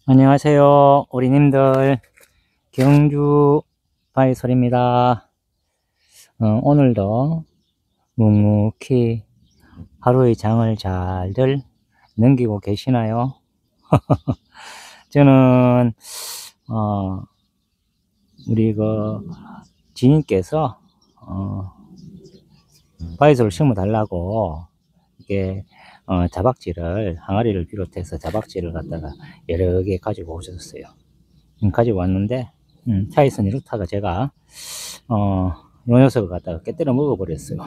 안녕하세요, 우리님들. 경주 바이솔입니다. 오늘도 묵묵히 하루의 장을 잘들 넘기고 계시나요? 저는 우리 지인께서 바이솔을 심어 달라고 이게 자박지를, 항아리를 비롯해서 자박지를 갖다가 여러 개 가지고 오셨어요. 가지고 왔는데 차에서 이렇다가 제가 요 녀석을 갖다가 깨뜨려 먹어버렸어요.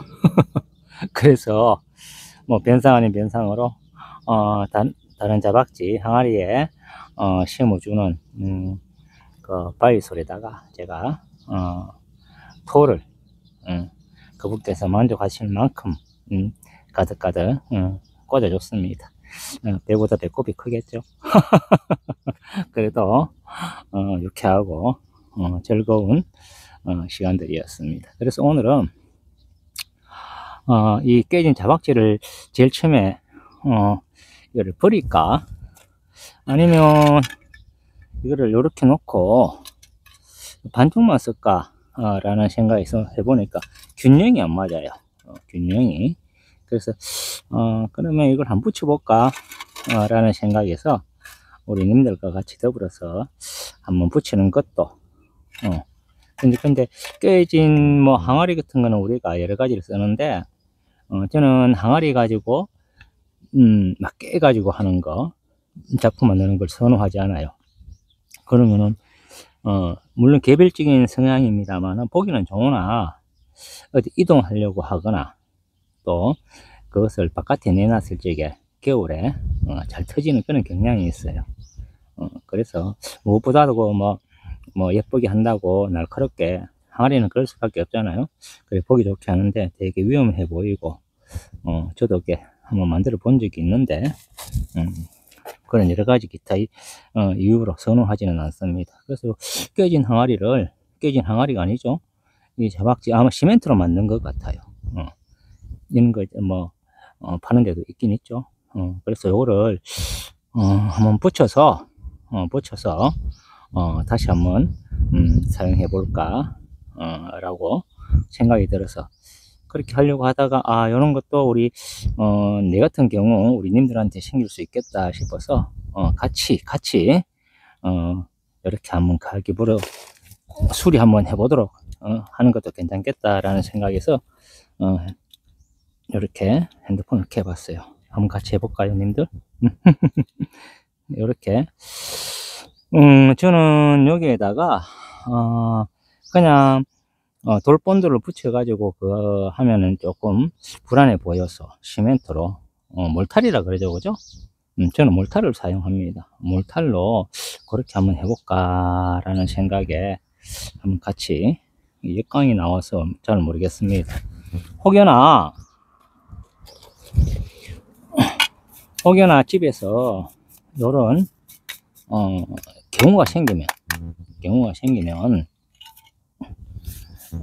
그래서 뭐 변상 아닌 변상으로 다른 자박지 항아리에 심어주는 그 바이솔에다가 제가 토를 그분께서 만족하실 만큼 가득가득 꽂아줬습니다. 배보다 배꼽이 크겠죠. 그래도 유쾌하고 즐거운 시간들이었습니다. 그래서 오늘은 이 깨진 자박지를 제일 처음에 이거를 버릴까, 아니면 이거를 이렇게 놓고 반쪽만 쓸까 라는 생각에서 해보니까 균형이 안 맞아요. 균형이. 그래서 그러면 이걸 한번 붙여볼까 라는 생각에서 우리 님들과 같이 더불어서 한번 붙이는 것도 근데 깨진 뭐 항아리 같은 거는 우리가 여러 가지를 쓰는데 저는 항아리 가지고 막 깨 가지고 하는 거, 작품 만드는 걸 선호하지 않아요. 그러면은 물론 개별적인 성향입니다만 보기는 좋으나 어디 이동하려고 하거나 또 그것을 바깥에 내놨을 적에 겨울에 잘 터지는 그런 경향이 있어요. 그래서 무엇보다도 뭐 예쁘게 한다고 날카롭게 항아리는 그럴 수밖에 없잖아요. 그래 보기 좋게 하는데 되게 위험해 보이고 저도 이렇게 한번 만들어 본 적이 있는데 그런 여러 가지 기타 이유로 선호하지는 않습니다. 그래서 깨진 항아리가 아니죠. 이 자박지 아마 시멘트로 만든 것 같아요. 이런 거 뭐 파는 데도 있긴 있죠. 그래서 요거를 한번 붙여서 다시 한번 사용해 볼까 라고 생각이 들어서 그렇게 하려고 하다가 이런 것도 우리 내 같은 경우 우리 님들한테 생길 수 있겠다 싶어서 같이 이렇게 한번 가기부로 수리 한번 해보도록 하는 것도 괜찮겠다라는 생각에서 이렇게 핸드폰을 켜봤어요. 한번 같이 해볼까요, 님들? 이렇게 저는 여기에다가 그냥 돌본드를 붙여 가지고 하면은 조금 불안해 보여서 시멘트로 몰탈이라 그러죠, 그죠? 저는 몰탈을 사용합니다. 몰탈로 그렇게 한번 해볼까 라는 생각에 한번 같이 역광이 나와서 잘 모르겠습니다. 혹여나 집에서 요런 경우가 생기면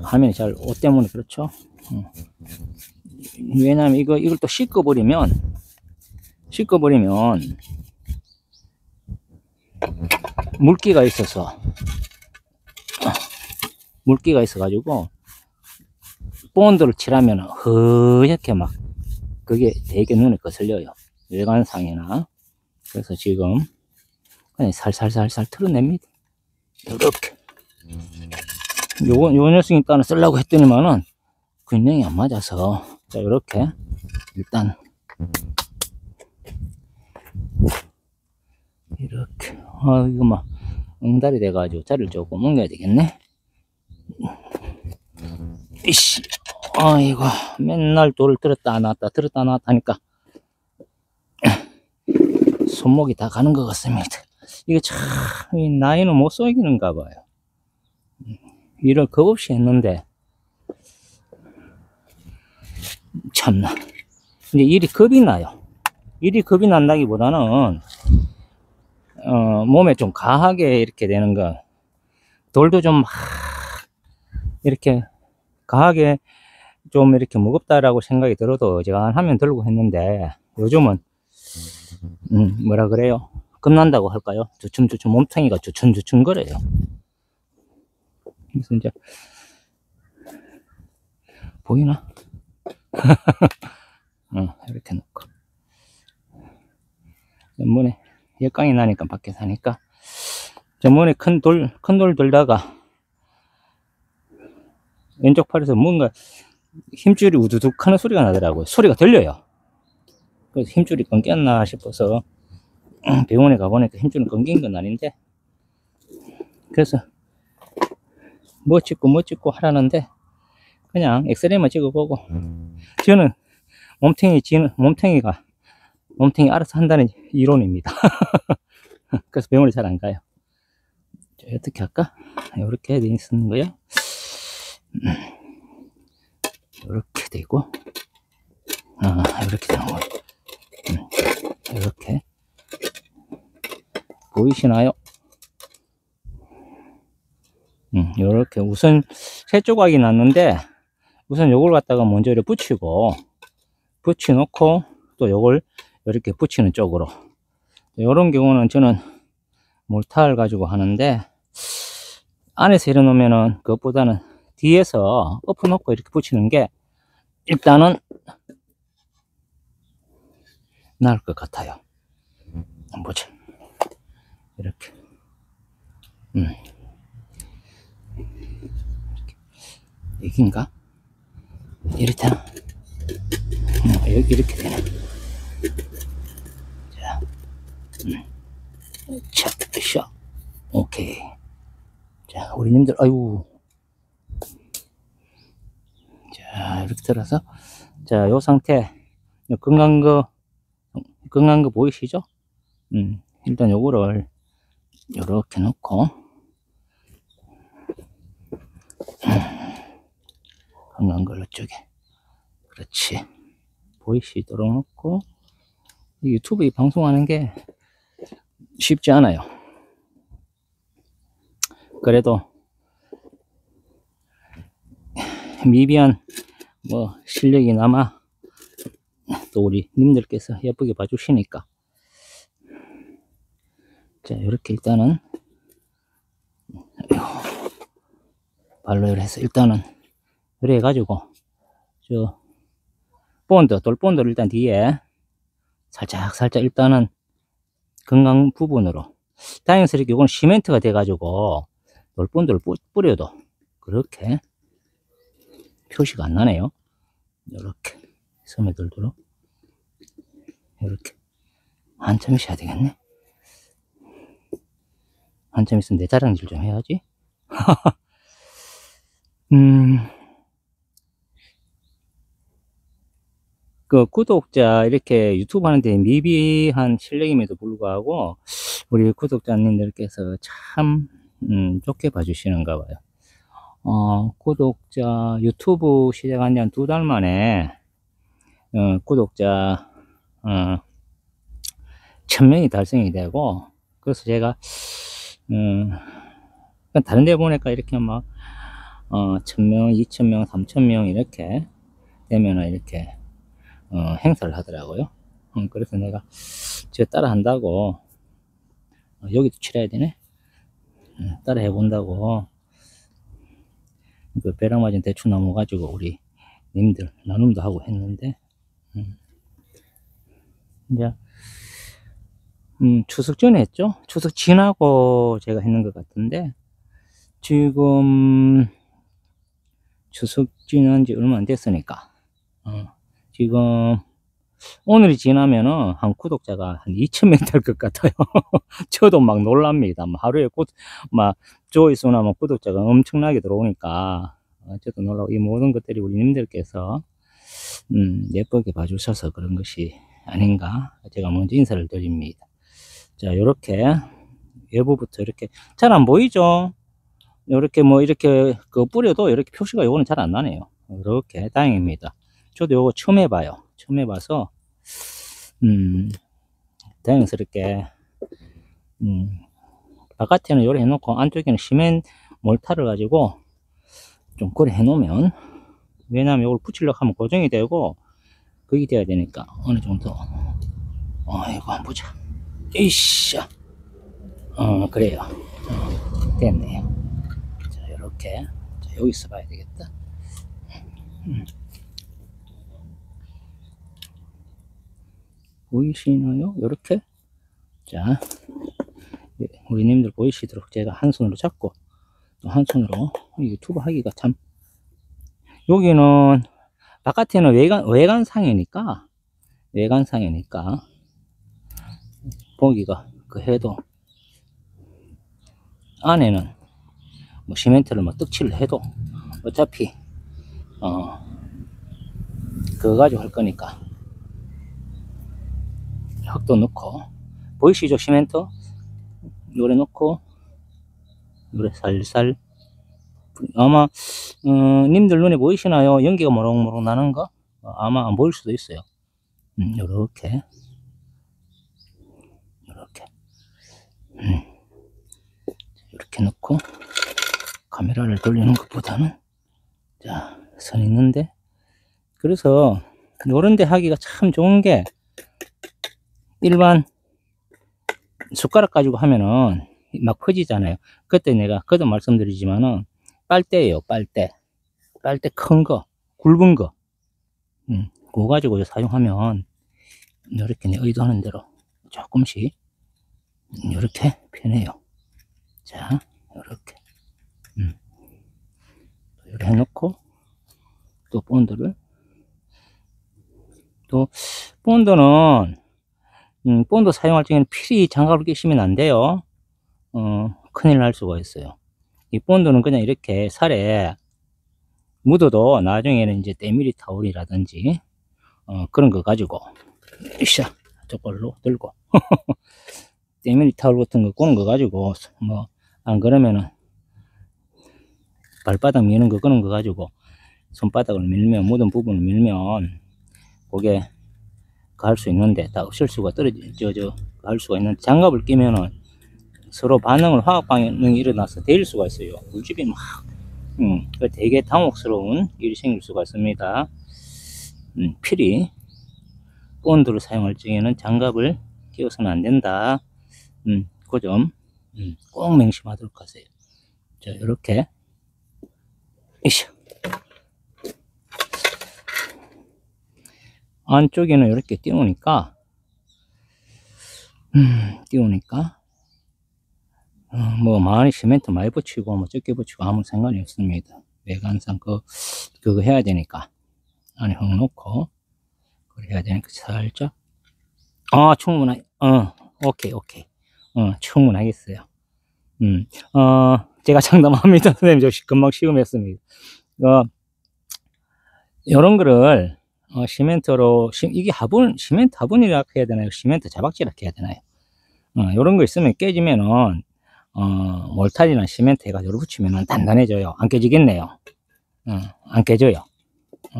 화면이 잘 옷 때문에 그렇죠. 왜냐면 이걸 또 씻어버리면 물기가 있어 가지고 본드를 칠하면 허옇게 막 그게 되게 눈에 거슬려요, 외관상이나. 그래서 지금 그냥 살살살살 털어냅니다. 이렇게 요 녀석이 일단은 쓰려고 했더니만은 균형이 안 맞아서, 자 이렇게 일단 이렇게 이거 막 엉달이 돼가지고 자리를 조금 옮겨야 되겠네. 이씨, 이거 맨날 돌을 들었다 놨다 하니까 손목이 다 가는 것 같습니다. 이게 참 나이는 못 속이는가 봐요. 일을 겁 없이 했는데 참나 이제 일이 겁이 나요. 일이 겁이 난다기보다는 몸에 좀 가하게 이렇게 되는 거, 돌도 좀 이렇게 가하게 좀 이렇게 무겁다라고 생각이 들어도 제가 하면 들고 했는데 요즘은 뭐라 그래요, 겁난다고 할까요? 주춤주춤 몸통이가 주춤주춤 거려요. 그래서 이제 보이나? 이렇게 놓고 전문에 역광이 나니까 밖에서 하니까 전문에 큰 돌 들다가 왼쪽 팔에서 뭔가 힘줄이 우두둑 하는 소리가 나더라고요. 소리가 들려요. 그래서 힘줄이 끊겼나 싶어서 병원에 가보니까 힘줄이 끊긴 건 아닌데, 그래서 뭐 찍고 하라는데 그냥 엑스레이만 찍어보고, 저는 몸통이 알아서 한다는 이론입니다. 그래서 병원에 잘 안 가요. 자, 어떻게 할까? 이렇게 돼 있는 거요. 이렇게 되고, 이렇게 되는 거예요. 이렇게 보이시나요? 이렇게 우선 세 조각이 났는데, 우선 요걸 갖다가 먼저 이렇게 붙여 놓고 또 요걸 이렇게 붙이는 쪽으로, 요런 경우는 저는 몰타를 가지고 하는데, 안에서 이래 놓으면은 그것보다는 뒤에서 엎어 놓고 이렇게 붙이는 게 일단은 나을 것 같아요. 한번 보자. 이렇게. 여긴가? 이렇다. 여기 이렇게 되네. 자, 샷. 오케이. 자, 우리 님들, 아이고. 자, 이렇게 들어서, 자, 요 상태, 건강한 거 보이시죠? 일단 요거를 요렇게 놓고, 건강한 걸로 쪽에. 그렇지. 보이시도록 놓고, 유튜브에 방송하는 게 쉽지 않아요. 그래도 미비한 뭐 실력이 남아 또 우리 님들께서 예쁘게 봐주시니까, 자, 이렇게 일단은 발로 해서 일단은 이래 해가지고 저 돌본드를 일단 뒤에 살짝 일단은 건강 부분으로, 다행스럽게 이건 시멘트가 돼 가지고 돌본드를 뿌려도 그렇게 표시가 안 나네요. 이렇게 소매돌도록 이렇게 한참 있어야 되겠네. 한참 있으면 내 자랑질 좀 해야지. 그 구독자 이렇게 유튜브 하는데 미비한 실력임에도 불구하고 우리 구독자님들께서 참 좋게 봐주시는가 봐요. 구독자 유튜브 시작한 지 한 2달 만에 구독자 1000명이 달성이 되고, 그래서 제가 다른 데 보니까 이렇게 막 1000명, 2000명, 3000명 이렇게 되면은 이렇게 행사를 하더라고요. 그래서 내가 저 따라 한다고, 여기도 칠해야 되네. 따라 해본다고 그 벼락 맞은 대추나무 가지고 우리 님들 나눔도 하고 했는데, 이제 추석 전에 했죠. 추석 지나고 제가 했는 것 같은데, 지금 추석 지난 지 얼마 안 됐으니까 지금 오늘이 지나면은 한 구독자가 한 2000명 될 것 같아요. 저도 막 놀랍니다. 하루에 막 조회수나 뭐 구독자가 엄청나게 들어오니까 저도 놀라고, 이 모든 것들이 우리 님들께서 예쁘게 봐주셔서 그런 것이 아닌가, 제가 먼저 인사를 드립니다. 자, 요렇게 외부부터 이렇게 잘 안 보이죠? 요렇게 뭐 이렇게 그 뿌려도 이렇게 표시가 요거는 잘 안 나네요. 이렇게 다행입니다. 저도 요거 처음 해봐요. 처음 해봐서 다행스럽게 바깥에는 요래 해놓고 안쪽에는 시멘 몰타를 가지고 좀 그래 해놓으면, 왜냐면 요걸 붙이려고 하면 고정이 되고 그게 돼야 되니까 어느 정도. 이거 한번 보자. 이샤. 그래요. 됐네요. 자, 이렇게. 자, 여기서 봐야 되겠다. 보이시나요? 이렇게. 자, 우리님들 보이시도록 제가 한 손으로 잡고 또 한 손으로 유튜브 하기가 참, 여기는 바깥에는 외관상이니까 보기가 그 해도 안에는 뭐 시멘트를 뭐 떡칠을 해도 어차피 그거 가지고 할 거니까 흙도 넣고, 보이시죠? 시멘트 요래 넣고 요래 살살, 아마 님들 눈에 보이시나요? 연기가 모록모록 나는 거? 아마 안 보일 수도 있어요. 요렇게 이렇게 넣고, 카메라를 돌리는 것보다는 자, 선 있는데, 그래서 요런 데 하기가 참 좋은 게, 일반 숟가락 가지고 하면은 막 퍼지잖아요. 그때 내가 그도 말씀드리지만은 빨대예요. 빨대 큰 거, 굵은 거, 그거 가지고 사용하면 이렇게 내 의도하는 대로 조금씩 이렇게 편해요. 자, 이렇게 이렇게 해놓고, 또 본드를, 또 본드는 본드 사용할 적에는 필히 장갑을 끼시면 안 돼요. 큰일 날 수가 있어요. 이 본드는 그냥 이렇게 살에 묻어도 나중에는 이제 때밀이 타올이라든지 그런 거 가지고 으쌰 저걸로 들고 때밀이 타올 같은 거 그런 거 가지고 뭐 안 그러면은 발바닥 미는 거 그런 거 가지고 손바닥을 밀면, 묻은 부분을 밀면 그게 갈 수 있는데, 다 실수가 갈 수가 있는데, 장갑을 끼면은 서로 반응을, 화학 반응이 일어나서 데일 수가 있어요. 물집이 막 되게 당혹스러운 일이 생길 수가 있습니다. 필히 본드를 사용할 적에는 장갑을 끼워서는 안 된다. 그 점 꼭 명심하도록 하세요. 자, 이렇게 안쪽에는 이렇게 띄우니까 뭐 많이 시멘트 많이 붙이고 뭐 적게 붙이고 아무 상관이 없습니다. 외관상 그거 해야 되니까 안에 흙 넣고 그걸 해야 되니까 살짝 충분하게 오케이 충분하겠어요. 제가 장담합니다. 선생님, 저 금방 시음했습니다. 요런 거를 시멘트로, 이게 시멘트 화분이라 해야 되나요? 시멘트 자박지라 해야 되나요? 요런 거 있으면 깨지면은 몰탈이나 시멘트 해가지고 붙이면은 단단해져요. 안 깨지겠네요. 안 깨져요.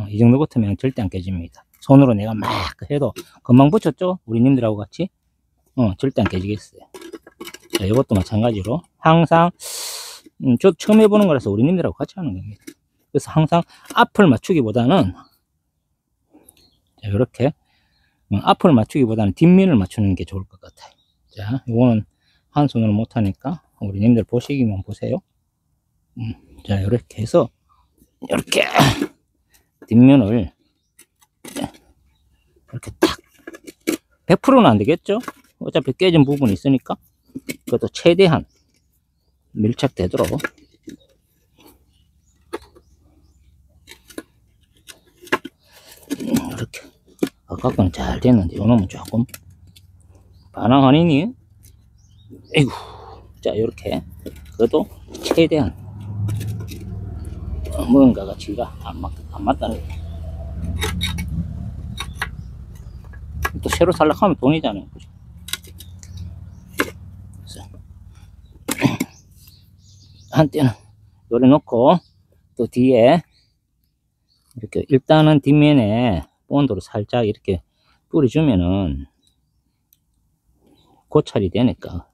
이 정도 붙으면 절대 안 깨집니다. 손으로 내가 막 해도 금방 붙였죠? 우리 님들하고 같이 절대 안 깨지겠어요. 자, 이것도 마찬가지로 항상 저 처음 해보는 거라서 우리 님들하고 같이 하는 겁니다. 그래서 항상 앞을 맞추기보다는 이렇게 앞을 맞추기보다는 뒷면을 맞추는 게 좋을 것 같아요. 자, 이거는 한 손으로 못하니까 우리 님들 보시기만 보세요. 자, 이렇게 해서 이렇게 뒷면을 이렇게 탁, 100%는 안 되겠죠? 어차피 깨진 부분이 있으니까 그것도 최대한 밀착되도록 이렇게. 아까 거는 잘 됐는데 요놈은 조금 반항 아니니? 에이구. 자, 이렇게 그것도 최대한 뭔가가 지가 안 맞다는 거. 또 새로 살락하면 돈이잖아요, 그죠? 그래서 한때는 요래 놓고 또 뒤에 이렇게 일단은 뒷면에 본드로 살짝 이렇게 뿌려주면은 고착이 되니까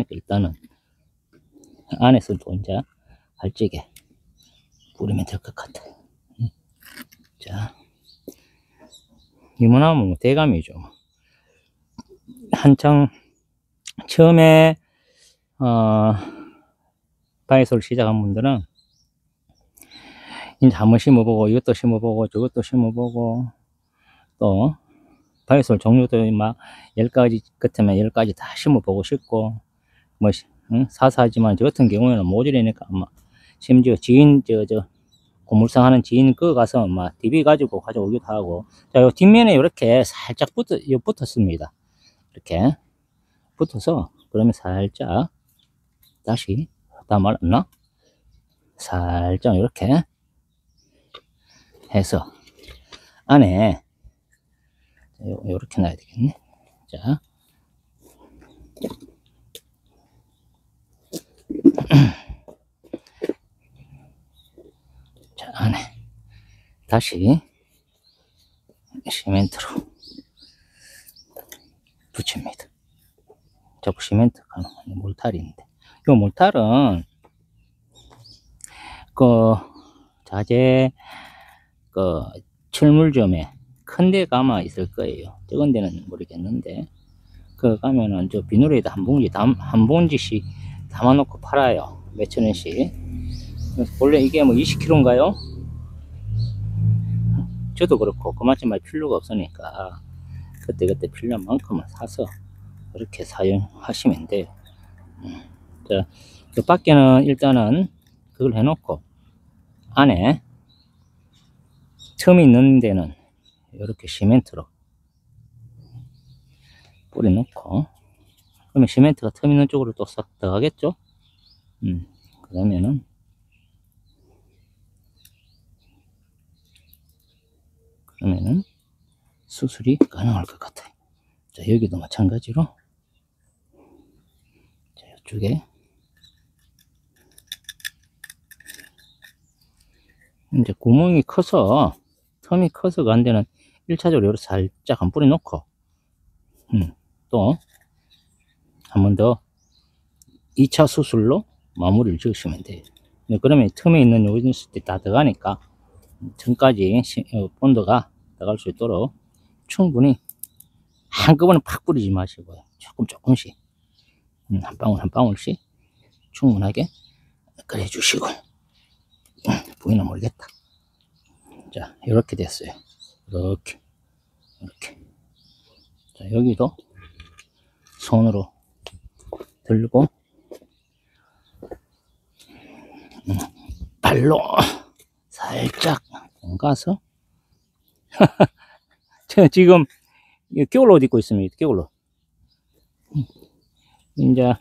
일단은 안에서도 이제 발찌게 뿌리면 될 것 같아요. 자, 이만하면 뭐 대감이죠. 한창 처음에 바이솔 시작한 분들은 이제 한번 심어보고 이것도 심어보고 저것도 심어보고 또 바이솔 종류도 막 10가지 같으면 10가지 다 심어보고 싶고 뭐 사사하지만 저 같은 경우에는 모질이니까 아마 심지어 지인 고물상 하는 지인 그 가서 막 DB 가지고 가져오기도 하고. 자, 요 뒷면에 이렇게 살짝 붙었습니다. 이렇게 붙어서 그러면 살짝 다시 다 말았나? 살짝 이렇게 해서 안에 요렇게 놔야 되겠네. 자, 자 안에 다시 시멘트로 붙입니다. 자꾸 시멘트가 몰탈인데, 이 몰탈은 그 자재 그 철물점에 큰 데 가면 있을 거예요. 적은 데는 모르겠는데 그 가면은 저 비누에다 한 봉지씩 담아 놓고 팔아요. 몇천 원씩. 그래서 원래 이게 뭐 20kg인가요? 저도 그렇고 그만큼 말 필요가 없으니까 그때 필요한 만큼만 사서 그렇게 사용하시면 돼요. 자, 그 밖에는 일단은 그걸 해놓고 안에 틈이 있는 데는 이렇게 시멘트로 뿌려놓고, 그러면 시멘트가 틈 있는 쪽으로 또 싹 들어가겠죠. 그러면은 수술이 가능할 것 같아요. 자, 여기도 마찬가지로 자, 이쪽에 이제 구멍이 커서 틈이 커서 간 데는 1차적으로 이렇게 살짝 한 뿌려 놓고 또 한 번 더 2차 수술로 마무리를 지으시면 돼요. 그러면 틈에 있는 요있을 때 다 들어가니까 틈까지 본드가 들어갈 수 있도록 충분히 한꺼번에 팍 뿌리지 마시고요. 조금씩 한 방울씩 충분하게 그래 주시고. 보이나 모르겠다. 자, 이렇게 됐어요. 이렇게 자, 여기도 손으로 들고 발로 살짝 담가서 제가 지금 겨울 옷 입고 있습니다. 겨울 옷. 이제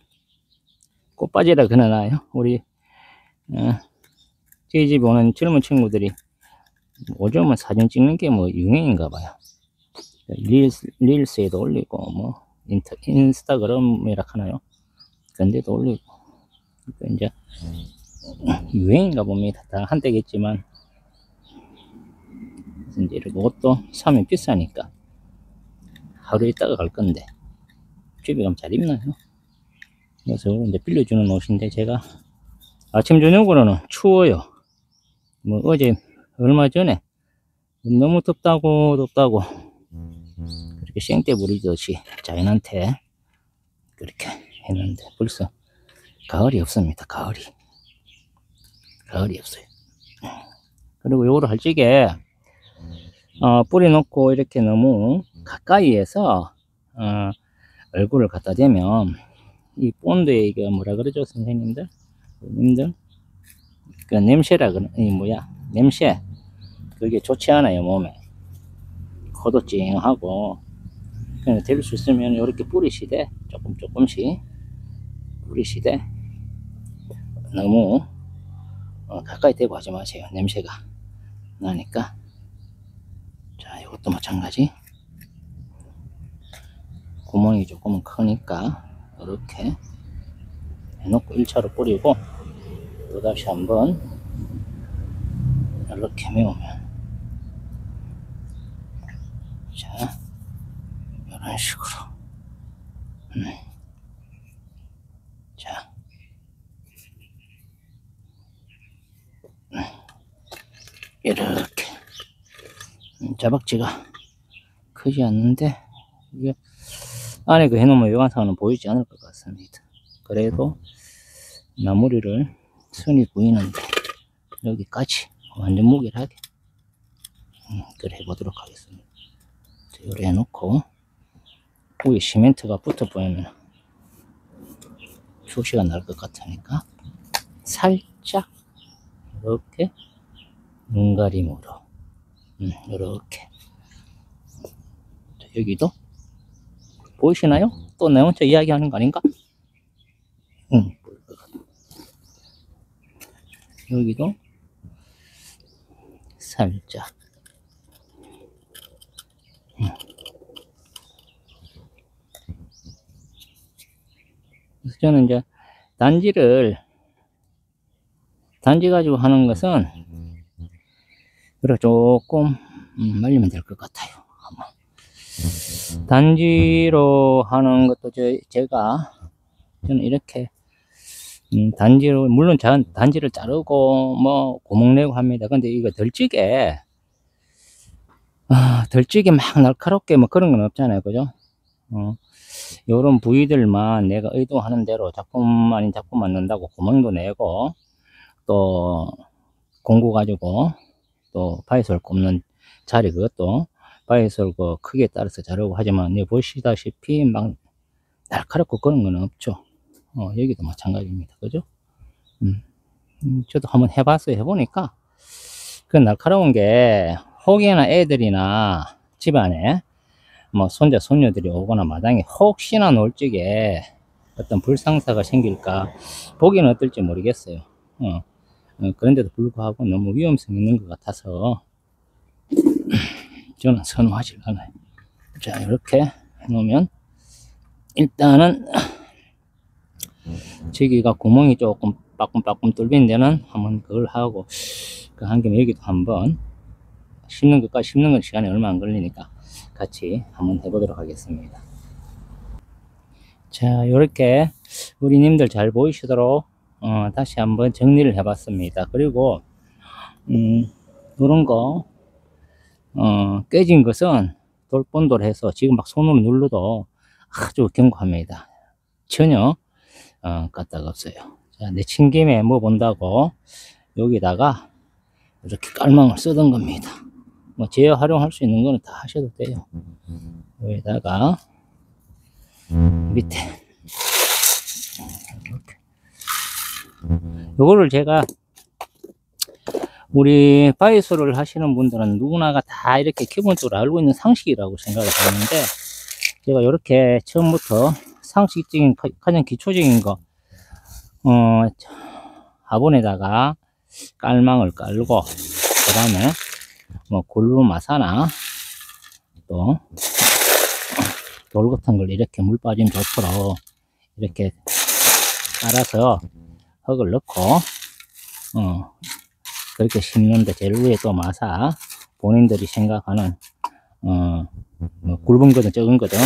꽃바지라 그러나요? 우리 저희 집에 오는 젊은 친구들이 요즘은 사진 찍는 게 뭐 유행인가 봐요. 릴스에도 올리고 뭐 인스타그램이라 하나요? 그런 데도 올리고 이제 유행인가 봅니다. 다 한때겠지만 이제 이렇게 옷도 사면 비싸니까 하루 있다가 갈 건데 집에 가면 잘 입나요? 그래서 이제 빌려주는 옷인데, 제가 아침 저녁으로는 추워요. 뭐 어제 얼마 전에 너무 덥다고 그렇게 생떼 부리듯이 자연한테 그렇게 했는데 벌써 가을이 없습니다. 가을이 없어요. 그리고 요거를 할 적에 뿌리 놓고 이렇게 너무 가까이에서 얼굴을 갖다 대면 이 본드에 이거 뭐라 그러죠, 선생님들? 그 냄새라 냄새, 그게 좋지 않아요, 몸에. 코도 찡하고. 그냥 될 수 있으면 이렇게 뿌리시되 조금씩 뿌리시되 너무 가까이 대고 하지 마세요. 냄새가 나니까. 자, 이것도 마찬가지. 구멍이 조금 크니까 이렇게 해놓고 1차로 뿌리고 또다시 한번 이렇게 메우면, 자, 이런 식으로 자, 이렇게 자박지가 크지 않는데 이게 안에 그 해놓으면 외관상은 보이지 않을 것 같습니다. 그래도 나무리를 선이 보이는데 여기까지 완전 무결하게 그래 해보도록 하겠습니다. 요래 해놓고 위에 시멘트가 붙어 보이면 표시가 날 것 같으니까 살짝 이렇게 눈가림으로 이렇게 여기도 보이시나요? 또 내 혼자 이야기하는 거 아닌가? 여기도 살짝 그래서 저는 이제 단지 가지고 하는 것은 그래 조금 말리면 될 것 같아요. 아마. 단지로 하는 것도 저는 이렇게 단지로 물론 단지를 자르고 뭐 구멍 내고 합니다. 근데 이거 덜찌게 막 날카롭게 뭐 그런 건 없잖아요, 그죠? 요런 부위들만 내가 의도하는 대로 작품 아닌 작품만 넣는다고 구멍도 내고 또 공구 가지고 또 바이솔 꼽는 자리 그것도 바이솔 그 크기에 따라서 자르고 하지만 여기 보시다시피 막 날카롭고 그런 건 없죠. 여기도 마찬가지입니다, 그죠? 저도 한번 해봤어요. 해보니까 그 날카로운 게 혹여나 애들이나 집안에 뭐 손자 손녀들이 오거나 마당에 혹시나 놀적에 어떤 불상사가 생길까 보기는 어떨지 모르겠어요. 그런데도 불구하고 너무 위험성이 있는 것 같아서 저는 선호하지 않아요. 자, 이렇게 해놓으면 일단은 저기가 구멍이 조금 빠끔빠끔 뚫린 데는 한번 그걸 하고 그 한 김에 여기도 한번 심는 건 시간이 얼마 안 걸리니까 같이 한번 해보도록 하겠습니다. 자, 이렇게 우리 님들 잘 보이시도록 다시 한번 정리를 해봤습니다. 그리고 이런 거 깨진 것은 돌본돌해서 지금 막 손으로 눌러도 아주 견고합니다. 전혀 까딱 없어요. 자, 내친 김에 뭐 본다고 여기다가 이렇게 깔망을 쓰던 겁니다. 뭐 재활용할 수 있는 거는 다 하셔도 돼요. 여기다가 밑에 이렇게 요거를 제가 우리 바이솔을 하시는 분들은 누구나가 다 이렇게 기본적으로 알고 있는 상식이라고 생각을 하는데 제가 이렇게 처음부터 상식적인 가장 기초적인 거 화분에다가 깔망을 깔고 그 다음에 뭐 굴루마사나 또 돌 같은 걸 이렇게 물 빠짐 좋도록 이렇게 깔아서 흙을 넣고 그렇게 심는데 제일 위에 또 마사 본인들이 생각하는 뭐 굵은 거든 적은 거든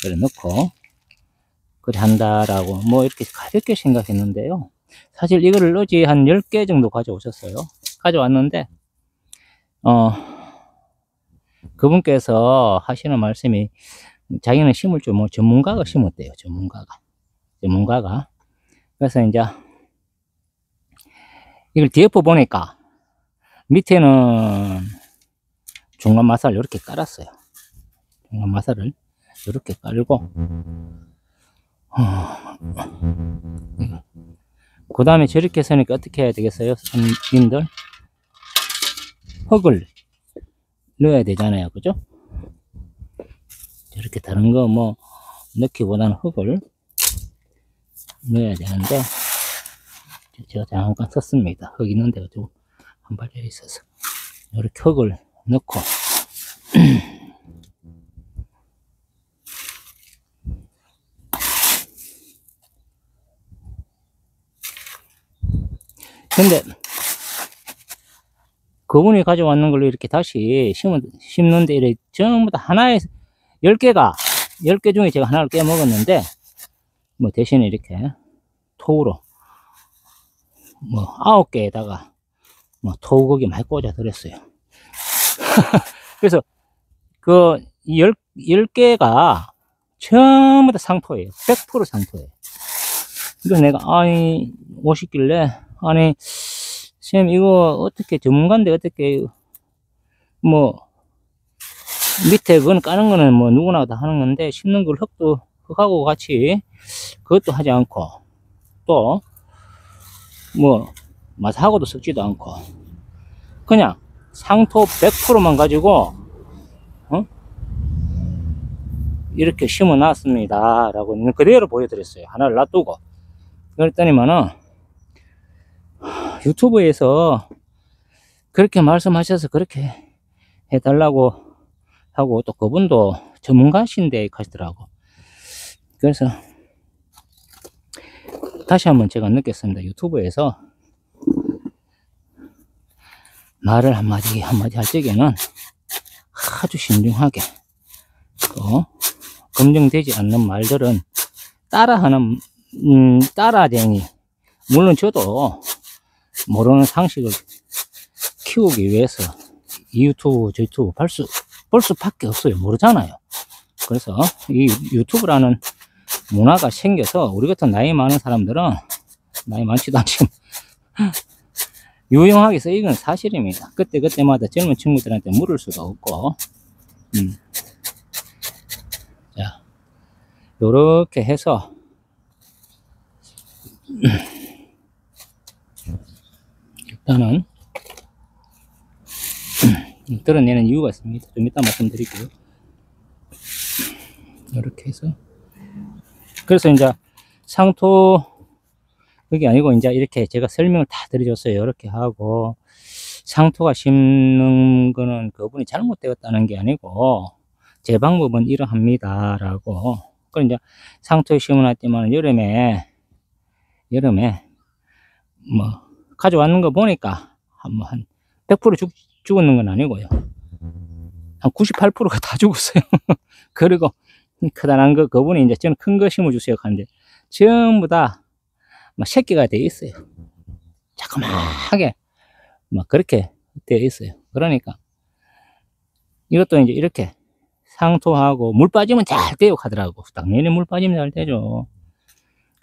그래 넣고 그래 한다라고 뭐 이렇게 가볍게 생각했는데요. 사실 이거를 어제 한 10개 정도 가져왔는데 그분께서 하시는 말씀이 자기는 심을 줄 뭐 전문가가 심었대요. 전문가가 그래서 이제 이걸 DF 보니까 밑에는 중간 마사를 이렇게 깔았어요. 중간 마사를 이렇게 깔고 그 다음에 저렇게 했으니까 어떻게 해야 되겠어요? 님들 흙을 넣어야 되잖아요, 그죠? 저렇게 다른 거 뭐 넣기보다는 흙을 넣어야 되는데 제가 잠깐 썼습니다. 흙 있는 데가 좀 한 발려 있어서 이렇게 흙을 넣고 근데 그분이 가져왔는 걸로 이렇게 다시 심는데 이렇게 전부 다 하나에 10개 중에 제가 하나를 깨먹었는데 뭐 대신에 이렇게 토우로 뭐 9개에다가 뭐 토우거기 많이 꽂아 드렸어요. 그래서 그 10개가 전부 다 상토예요. 100% 상토예요. 이거 내가, 아니, 오시길래, 아니, 쌤, 이거 어떻게, 전문가인데 어떻게, 뭐, 밑에 그건 까는 거는 뭐 누구나 다 하는 건데, 심는 걸 흙하고 같이, 그것도 하지 않고, 또, 뭐, 마사하고도 섞지도 않고, 그냥 상토 100%만 가지고, 어? 이렇게 심어 놨습니다. 라고 그대로 보여드렸어요. 하나를 놔두고. 그랬더니만은, 유튜브에서 그렇게 말씀하셔서 그렇게 해달라고 하고, 또 그분도 전문가신데 하시더라고. 그래서 다시 한번 제가 느꼈습니다. 유튜브에서 말을 한마디 할 적에는 아주 신중하게, 또 검증되지 않는 말들은 따라하는 따라쟁이, 물론 저도 모르는 상식을 키우기 위해서 이 유튜브 저 유튜브 볼 수밖에 없어요. 모르잖아요. 그래서 이 유튜브라는 문화가 생겨서 우리 같은 나이 많은 사람들은, 나이 많지도 않지만 유용하게 쓰이건 사실입니다. 그때마다 젊은 친구들한테 물을 수도 없고. 자, 요렇게 해서 일단은 드러내는 이유가 있습니다. 좀 이따 말씀드릴게요. 이렇게 해서, 그래서 이제 상토 그게 아니고 이제 이렇게 제가 설명을 다 드려줬어요. 이렇게 하고, 상토가 심는 거는 그분이 잘못되었다는 게 아니고 제 방법은 이러합니다 라고. 그럼 이제 상토에 심어놨지만 여름에 뭐 가져왔는 거 보니까 한 100% 죽었는 건 아니고요. 한 98%가 다 죽었어요. 그리고 크다란 거, 그분이 이제 저는 큰 거 심어주세요 하는데 전부 다 막 새끼가 돼 있어요. 자그마하게 막 그렇게 되어 있어요. 그러니까 이것도 이제 이렇게 상토하고 물 빠지면 잘 돼요 하더라고. 당연히 물 빠지면 잘 되죠.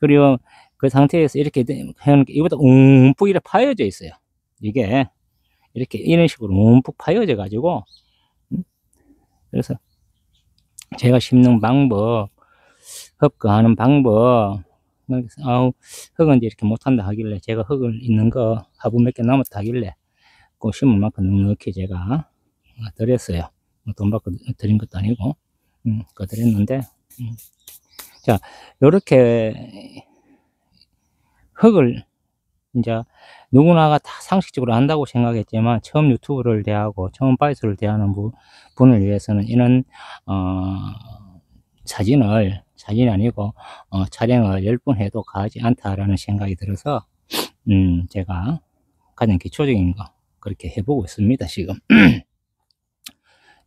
그리고 그 상태에서 이렇게 해놓으니까 이보다 움푹 이렇게 파여져 있어요. 이게 이렇게 이런 식으로 움푹 파여져 가지고, 그래서 제가 심는 방법, 흡거하는 방법, 흙은 이렇게 못한다 하길래 제가 흙을 있는 거 화분 몇 개 남았다 하길래 그 심을 만큼 넉넉히 제가 드렸어요. 돈 받고 드린 것도 아니고, 그거 드렸는데, 자, 요렇게 흙을 이제 누구나가 다 상식적으로 안다고 생각했지만, 처음 유튜브를 대하고 처음 바이스를 대하는 분을 위해서는 이런 사진이 아니고 촬영을 10번 해도 가지 않다라는 생각이 들어서 제가 가장 기초적인 거 그렇게 해보고 있습니다. 지금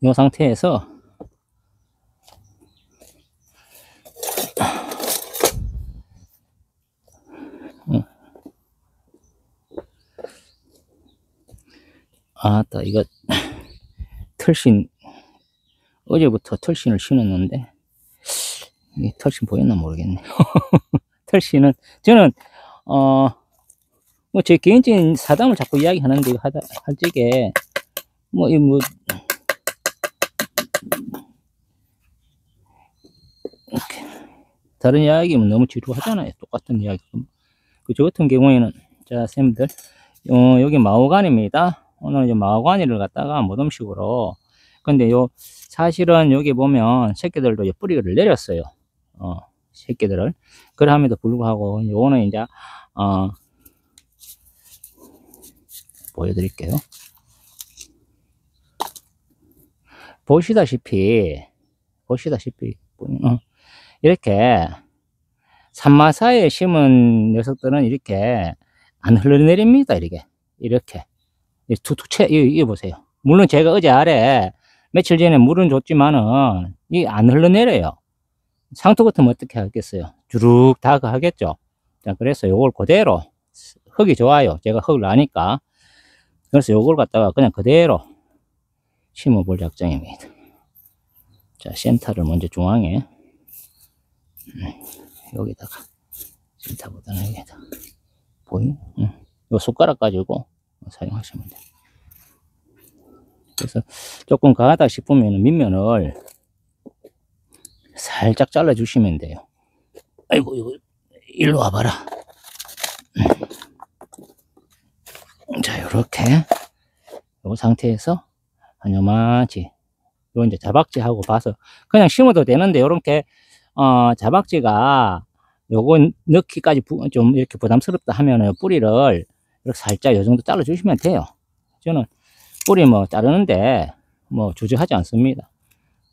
이 상태에서 아따, 이거 털신, 어제부터 털신을 신었는데 이 털신 보였나 모르겠네. 털신은 저는 뭐 제 개인적인 사담을 자꾸 이야기하는데 할 적에 다른 이야기면 너무 지루하잖아요. 똑같은 이야기. 저 같은 경우에는, 자, 쌤들, 여기 마호가니입니다. 오늘 이제 마호가니를 갖다가 모듬식으로, 근데 사실은 여기 보면 새끼들도 뿌리를 내렸어요. 새끼들을. 그럼에도 불구하고, 요거는 이제, 보여드릴게요. 보시다시피, 이렇게, 산마사에 심은 녀석들은 이렇게 안 흘러내립니다. 이렇게 툭툭 이거 보세요. 물론 제가 어제 아래 며칠 전에 물은 줬지만은 이게 안 흘러내려요. 상토 같으면 어떻게 하겠어요? 주룩 다 하겠죠. 자, 그래서 요걸 그대로, 흙이 좋아요. 제가 흙을 아니까. 그래서 요걸 갖다가 그냥 그대로 심어 볼 작정입니다. 자, 센터를 먼저 중앙에 여기다가 이따보다는 이게 보이? 요 숟가락 가지고 사용하시면 돼요. 그래서 조금 가하다 싶으면 밑면을 살짝 잘라 주시면 돼요. 아이고, 이거 일로 와봐라. 자, 요렇게 요 상태에서 한 요만치 요 이제 자박지하고 봐서 그냥 심어도 되는데, 요렇게 자박지가 요거 넣기까지 좀 이렇게 부담스럽다 하면은 뿌리를 이렇게 살짝 요 정도 잘라 주시면 돼요. 저는 뿌리 뭐 자르는데 뭐 주저하지 않습니다.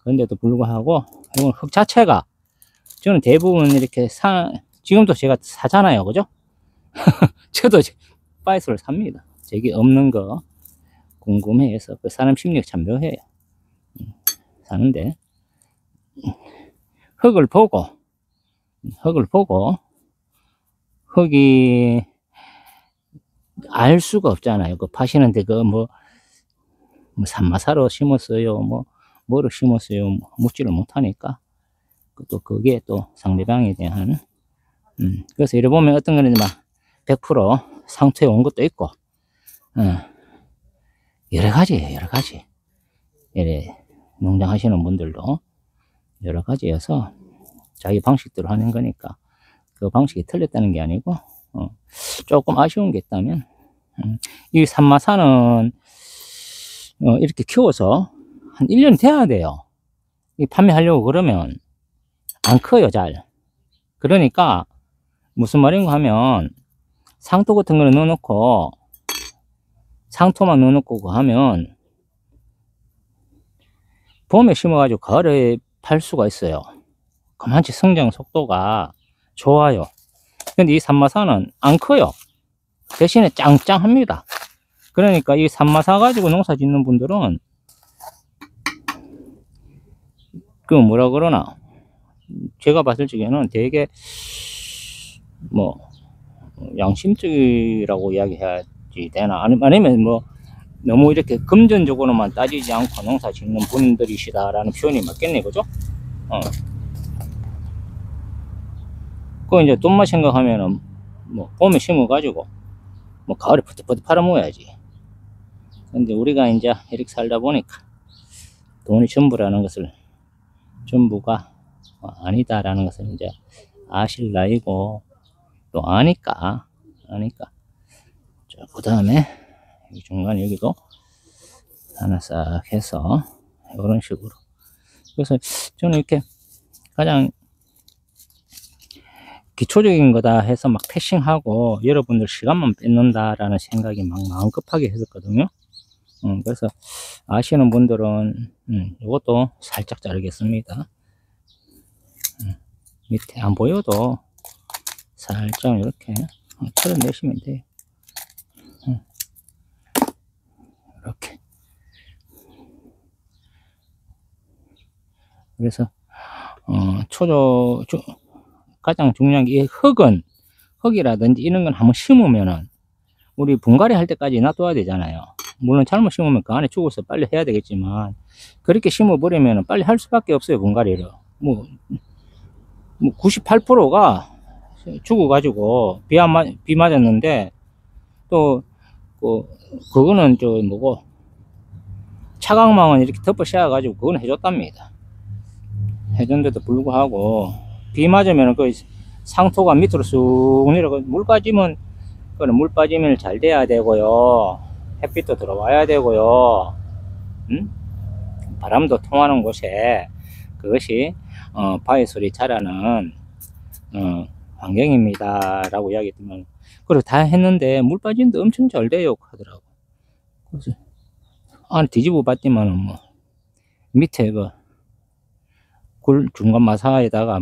그런데도 불구하고 이건 흙 자체가 저는 대부분 이렇게 지금도 제가 사잖아요, 그죠? 저도 바이스를 삽니다. 저기 없는 거 궁금해해서. 그 사람 심리가 참 묘해요. 사는데 흙을 보고 흙이 알 수가 없잖아요. 그 파시는데 그 뭐 산마사로 심었어요, 뭐로 심었어요, 묻지를 못하니까. 또 그게 또 상대방에 대한 그래서 이래 보면 어떤 거는 막 100% 상투에 온 것도 있고, 여러 가지 이래 농장 하시는 분들도 여러 가지여서 자기 방식대로 하는 거니까 그 방식이 틀렸다는 게 아니고, 조금 아쉬운 게 있다면, 이 산마사는 이렇게 키워서 한 1년이 돼야 돼요. 이 판매하려고 그러면 안 커요, 잘. 그러니까 무슨 말인가 하면 상토 같은 거를 넣어놓고 상토만 넣어놓고 하면 봄에 심어가지고 가을에 팔 수가 있어요. 그만치 성장 속도가 좋아요. 근데 이 산마사는 안 커요. 대신에 짱짱합니다. 그러니까 이 산마사 가지고 농사 짓는 분들은 그 뭐라 그러나, 제가 봤을 적에는 되게 뭐 양심적이라고 이야기해야지 되나, 아니면 뭐 너무 이렇게 금전적으로만 따지지 않고 농사 짓는 분들이시다라는 표현이 맞겠네, 그죠? 그 이제 돈만 생각하면은 뭐 봄에 심어가지고 뭐 가을에 푸득푸득 팔아먹어야지. 근데 우리가 이제 이렇게 살다 보니까 돈이 전부라는 것을, 전부가 아니다라는 것을 이제 아실 나이고, 또 아니까. 자, 그 다음에 중간 여기도 하나 싹 해서 이런 식으로. 그래서 저는 이렇게 가장 기초적인 거다 해서 막 패싱하고 여러분들 시간만 뺏는다라는 생각이 막 마음 급하게 했었거든요. 그래서 아시는 분들은 이것도 살짝 자르겠습니다. 밑에 안 보여도 살짝 이렇게 털어내시면 돼요. 이렇게. 그래서 가장 중요한 게 흙이라든지 이런 건 한번 심으면은 우리 분갈이 할 때까지 놔둬야 되잖아요. 물론 잘못 심으면 그 안에 죽어서 빨리 해야 되겠지만, 그렇게 심어버리면 빨리 할 수밖에 없어요, 분갈이를. 뭐 98%가 죽어가지고 비 맞았는데, 또 그거는 차광망은 이렇게 덮어 씌워가지고 그거는 해줬답니다. 해줬는데도 불구하고 비 맞으면 그 상토가 밑으로 쑥 내려가. 물 빠지면 잘 돼야 되고요, 햇빛도 들어와야 되고요, 바람도 통하는 곳에 그것이 바위솔이 자라는 환경입니다 라고 이야기했더만, 그리고 다 했는데 물 빠지는데 엄청 잘 돼요 하더라고. 그래서 안에 뒤집어 봤더만은 뭐 밑에 굴 중간 마사에다가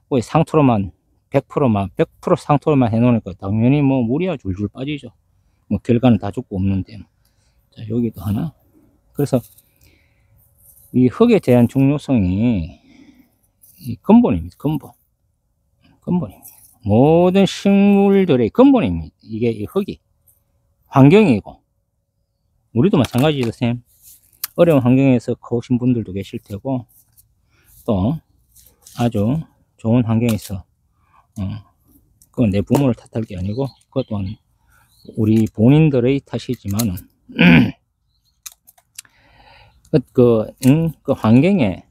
거의 상토로만 100% 상토로만 해놓으니까 당연히 뭐 물이야 줄줄 빠지죠. 뭐 결과는 다 죽고 없는데. 자, 여기도 하나. 그래서 이 흙에 대한 중요성이 근본입니다. 근본입니다. 모든 식물들의 근본입니다. 이게 이 흙이 환경이고, 우리도 마찬가지죠, 쌤. 어려운 환경에서 커오신 분들도 계실 테고, 또 아주 좋은 환경에서 그건 내 부모를 탓할 게 아니고 그것 또한 우리 본인들의 탓이지만은 그 환경에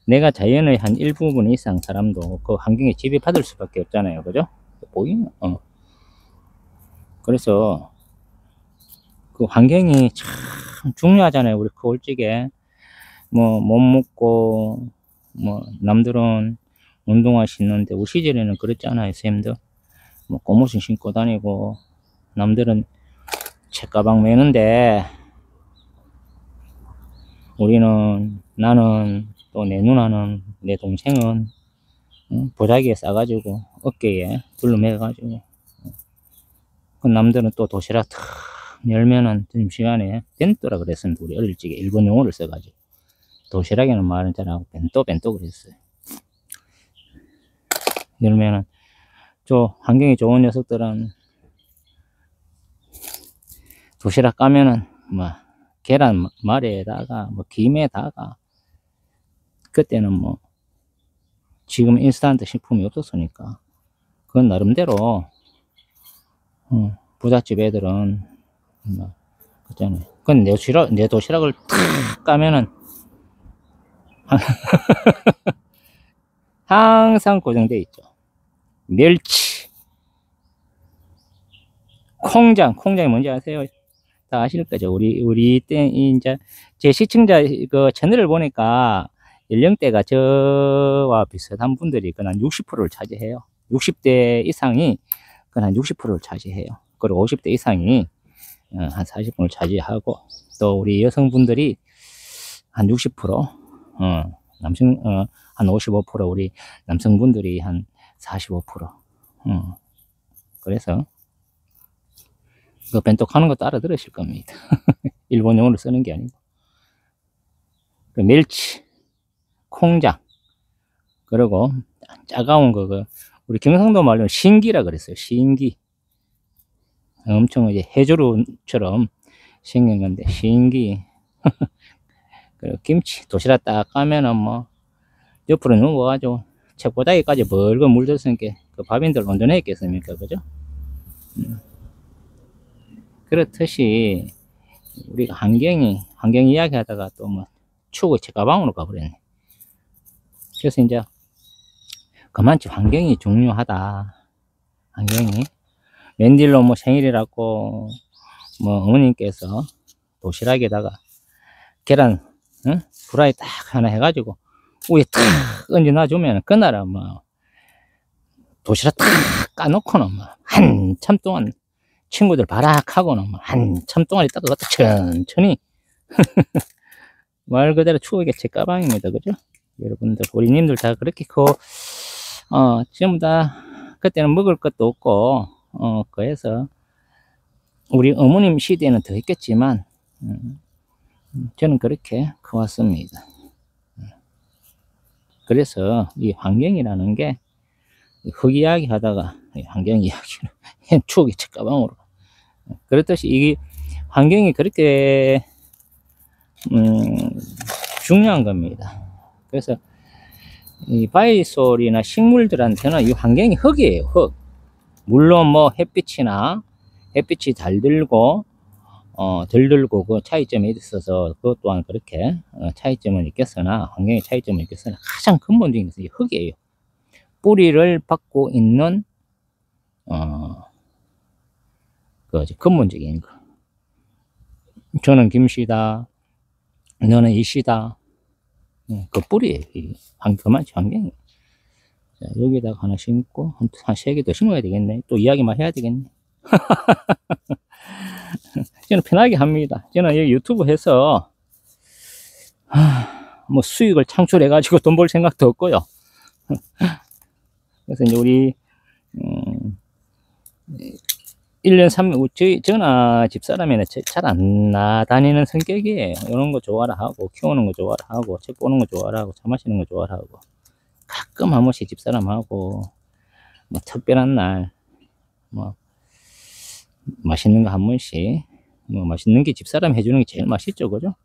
내가 자연의 한 일부분 이상 사람도 그 환경에 지배받을 수밖에 없잖아요. 그죠? 보이나? 그래서 그 환경이 참 중요하잖아요. 우리 거울찌개 뭐 못 먹고 뭐 남들은 운동화 신는데 우리 시절에는 그랬잖아요. 쌤들 뭐 고무신 신고 다니고 남들은 책가방 매는데 나는 또 내 누나는 내 동생은 보자기에 싸가지고 어깨에 둘러매가지고 그 남들은 또 도시락 탁 열면은 점심시간에 벤또라 그랬습니다. 우리 어릴 적에 일본 용어를 써가지고 도시락에는 말은 잘하고 벤또 그랬어요. 열면은 저 환경이 좋은 녀석들은 도시락 까면은 뭐 계란말이에다가 뭐 김에다가 그때는 뭐 지금 인스턴트 식품이 없었으니까 그건 나름대로 부잣집 애들은 뭐 그잖아요. 그건 내 도시락을 탁 까면은 항상 고정돼 있죠. 멸치, 콩장이 뭔지 아세요? 다 아실 거죠. 우리 때 이제 제 시청자 그 채널을 보니까 연령대가 저와 비슷한 분들이 그한 60%를 차지해요. 60대 이상이 그한 60%를 차지해요. 그리고 50대 이상이 한 40%를 차지하고 또 우리 여성분들이 한 60%, 남성 한 55%, 우리 남성분들이 한 45%. 그래서 그 벤또 하는 것도 알아들으실 겁니다. 일본 용어를 쓰는 게 아니고. 그 멸치, 콩장, 그리고 짜가운 거, 우리 경상도 말로 신기라 그랬어요. 신기. 엄청 이제 해조류처럼 생긴 건데, 신기. 그리고 김치, 도시락 딱 까면은 뭐, 옆으로 누워가지고, 책보다기까지 벌거 물들었으니까, 그 밥인들 온전해 있겠습니까? 그죠? 그렇듯이, 우리가 환경 이야기 하다가 또 뭐, 추억의 책가방으로 가버렸네. 그래서 이제, 그만치 환경이 중요하다. 환경이. 웬일로 뭐 생일이라고, 뭐 어머님께서 도시락에다가 계란, 후라이 딱 하나 해가지고, 위에 탁 얹어 놔주면, 그날은 뭐, 도시락 탁 까놓고는 뭐, 한참 동안 친구들 바락하고는 뭐, 한참 동안 있다가 그것도 천천히. 말 그대로 추억의 제 가방입니다. 그죠? 여러분들, 우리님들 다 그렇게 전부 다, 그때는 먹을 것도 없고, 그래서, 우리 어머님 시대에는 더 했겠지만, 저는 그렇게 커왔습니다. 그래서 이 환경이라는 게, 흙 이야기 하다가, 환경 이야기를, 추억의 책가방으로. 그렇듯이 이 환경이 그렇게, 중요한 겁니다. 그래서, 이 바이솔이나 식물들한테는 이 환경이 흙이에요, 흙. 물론 뭐 햇빛이 잘 들고, 덜 들고 그 차이점이 있어서 그것 또한 그렇게 차이점은 있겠으나, 환경의 차이점은 있겠으나, 가장 근본적인 것은 이 흙이에요. 뿌리를 받고 있는, 근본적인 거. 저는 김씨다, 너는 이씨다. 그 뿌리에요. 그만치 환경이. 자, 여기다가 하나 심고, 한 3개 더 심어야 되겠네. 또 이야기만 해야 되겠네. 저는 편하게 합니다. 저는 여기 유튜브 해서, 뭐 수익을 창출해가지고 돈 벌 생각도 없고요. 그래서 이제 우리, 1년 3일, 저나 집사람에는 잘 안 나다니는 성격이에요. 이런 거 좋아라 하고, 키우는 거 좋아라 하고, 책 보는 거 좋아라 하고, 차 마시는 거 좋아라 하고, 가끔 한 번씩 집사람하고, 뭐 특별한 날, 뭐, 맛있는 거 한 번씩, 뭐 맛있는 게 집사람 해주는 게 제일 맛있죠. 그죠?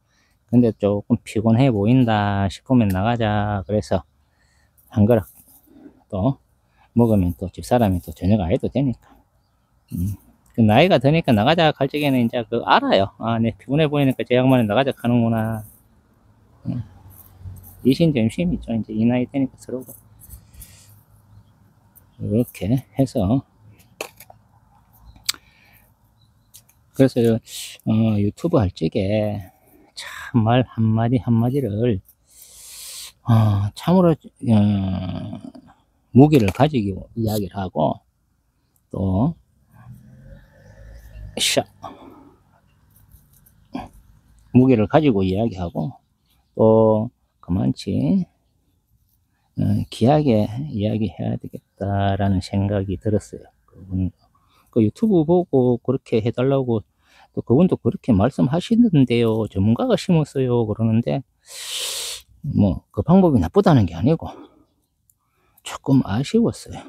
근데 조금 피곤해 보인다 싶으면 나가자. 그래서 한 그릇 또 먹으면 또 집사람이 또 저녁 안 해도 되니까. 그 나이가 드니까 나가자 갈 적에는 이제 그 알아요. 아, 내 피곤해 보이니까 제 양반이 나가자 하는구나. 이신점심이죠. 이제 이 나이 되니까 서로가. 이렇게 해서. 그래서 유튜브 할 적에 참 말 한마디 한마디를 참으로 무게를 가지고 이야기를 하고 또 무게를 가지고 이야기하고 또 그만치 귀하게 이야기해야 되겠다라는 생각이 들었어요. 그 유튜브 보고 그렇게 해달라고 또 그분도 그렇게 말씀하시는데요. 전문가가 심었어요. 그러는데 뭐 그 방법이 나쁘다는 게 아니고 조금 아쉬웠어요.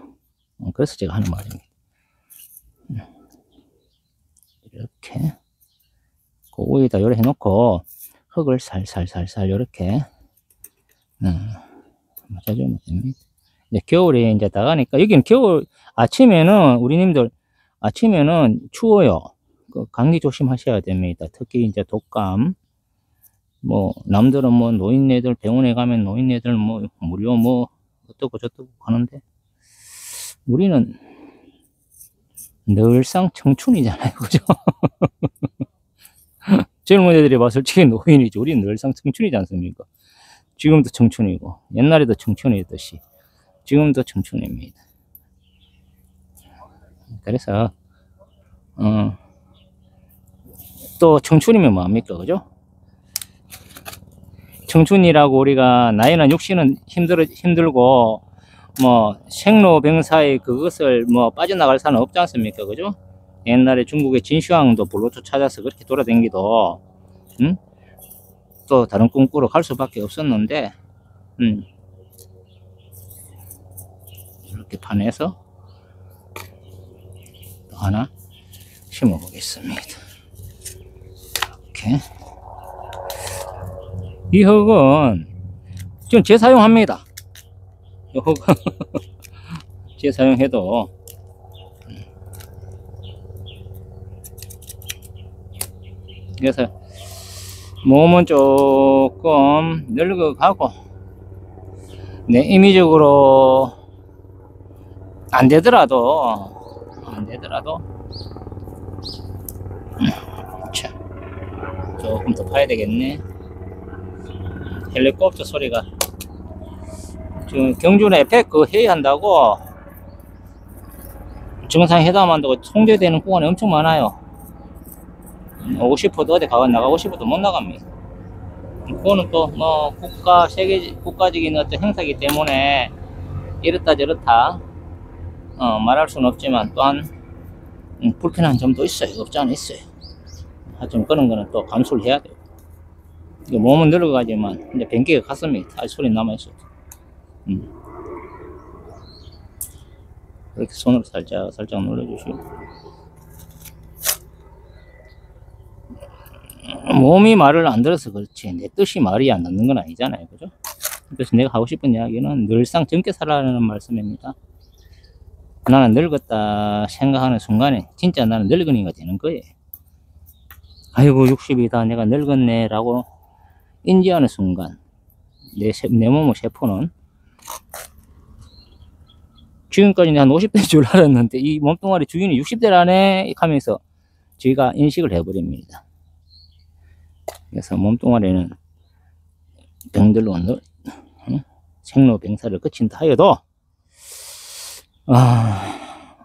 그래서 제가 하는 말입니다. 이렇게 그 위에다 요래 해놓고 흙을 살살살살 요렇게 맞아주면 됩니다. 이제 겨울에 이제 다 가니까 여기는 겨울 아침에는 우리님들 아침에는 추워요. 그 감기 조심하셔야 됩니다. 특히 이제 독감. 뭐 남들은 뭐 노인네들 병원에 가면 노인네들 뭐 무료 뭐 어떻고 저떻고 하는데 우리는 늘상 청춘이잖아요. 그죠? 젊은 애들이 봐 솔직히 노인이지. 우리는 늘상 청춘이지 않습니까? 지금도 청춘이고 옛날에도 청춘이었듯이 지금도 청춘입니다. 그래서 또 청춘이면 뭐합니까? 그죠? 청춘이라고 우리가 나이는 60은 힘들고 뭐 생로병사의 그것을 뭐 빠져나갈 사람은 없지 않습니까? 그죠? 옛날에 중국의 진시황도 불로초 찾아서 그렇게 돌아다니기도 또 다른 꿈 꾸러 갈 수밖에 없었는데 이렇게 판에서 또 하나 심어 보겠습니다. 이렇게 이 흙은 지금 재사용합니다. 이 흙은 재사용해도 그래서 몸은 조금 늙어가고 내 임의적으로 안 되더라도 자, 조금 더 파야 되겠네. 헬리콥터 소리가 지금 경주 에펙 회의한다고 정상회담한다고 통제되는 구간이 엄청 많아요. 오고 싶어도 어디 나가고 싶어도 못 나갑니다. 그거는 또 뭐 국가적인 어떤 행사이기 때문에 이렇다 저렇다 말할 수는 없지만 또한 불편한 점도 있어요. 없지 않아 있어요. 하여튼 그런 거는 또 감수를 해야 돼요. 몸은 늙어가지만 이제 변기가 갔습니다. 아직 소리 남아있어요. 이렇게 손으로 살짝 눌러주시고 몸이 말을 안 들어서 그렇지 내 뜻이 말이 안 듣는 건 아니잖아요. 그죠? 그래서 내가 하고 싶은 이야기는 늘상 젊게 살아라는 말씀입니다. 나는 늙었다 생각하는 순간에 진짜 나는 늙은이가 되는 거예요. 아이고 60이다 내가 늙었네 라고 인지하는 순간 내 몸의 세포는 지금까지는 한 50대인 줄 알았는데 이 몸뚱아리 주인이 60대라네 하면서 저희가 인식을 해버립니다. 그래서 몸뚱아리는 병들로 생로병사를 거친다 하여도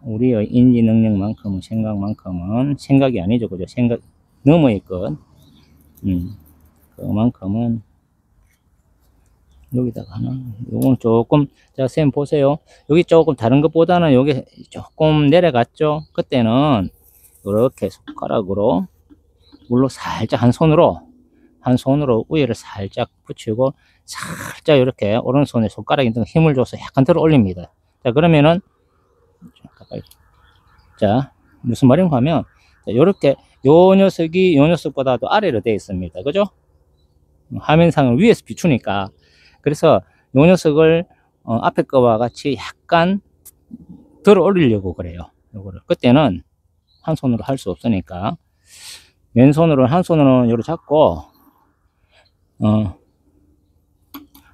우리의 인지 능력만큼은 생각만큼은 생각이 아니죠. 그죠? 생각 넘어의 것 그만큼은 여기다가 하나 요건 조금 자 쌤 보세요. 여기 조금 다른 것보다는 여기 조금 내려갔죠. 그때는 이렇게 손가락으로 물로 살짝 한 손으로 위에를 살짝 붙이고 살짝 이렇게 오른손에 손가락에 힘을 줘서 약간 들어 올립니다. 자 그러면은 자 무슨 말인가 하면 이렇게 요 녀석이 요 녀석보다도 아래로 되어 있습니다. 그죠? 화면상을 위에서 비추니까 그래서 요 녀석을 앞에 거와 같이 약간 들어 올리려고 그래요. 요거를. 그때는 한 손으로 할 수 없으니까. 왼손으로, 한 손으로 요렇게 잡고,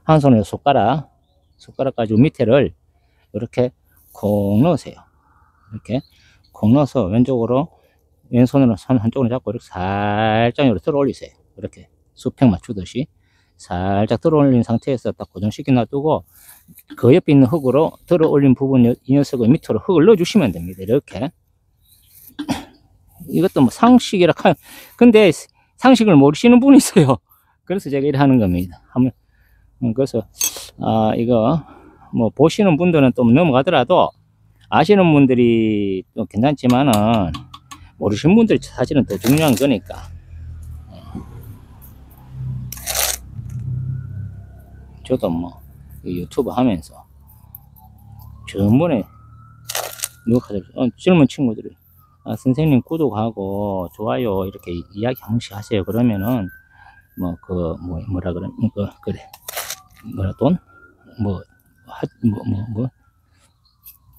한 손으로 손가락 가지고 밑에를 이렇게 콕 넣으세요. 이렇게 콕 넣어서 왼쪽으로, 왼손으로 손 한쪽으로 잡고 이렇게 살짝 이렇게 들어 올리세요. 이렇게 수평 맞추듯이 살짝 들어 올린 상태에서 딱 고정시켜 놔두고, 그 옆에 있는 흙으로 들어 올린 부분, 이 녀석을 밑으로 흙을 넣어 주시면 됩니다. 이렇게. 이것도 뭐 상식이라 근데 상식을 모르시는 분이 있어요. 그래서 제가 이렇게 하는 겁니다. 그래서 이거 뭐 보시는 분들은 또 넘어가더라도 아시는 분들이 또 괜찮지만은 모르시는 분들이 사실은 더 중요한 거니까. 저도 뭐 유튜브 하면서 전번에 누가 젊은 친구들이 선생님 구독하고 좋아요 이렇게 이야기 한 번씩 하세요. 그러면은 뭐라 그래, 그래, 뭐라, 돈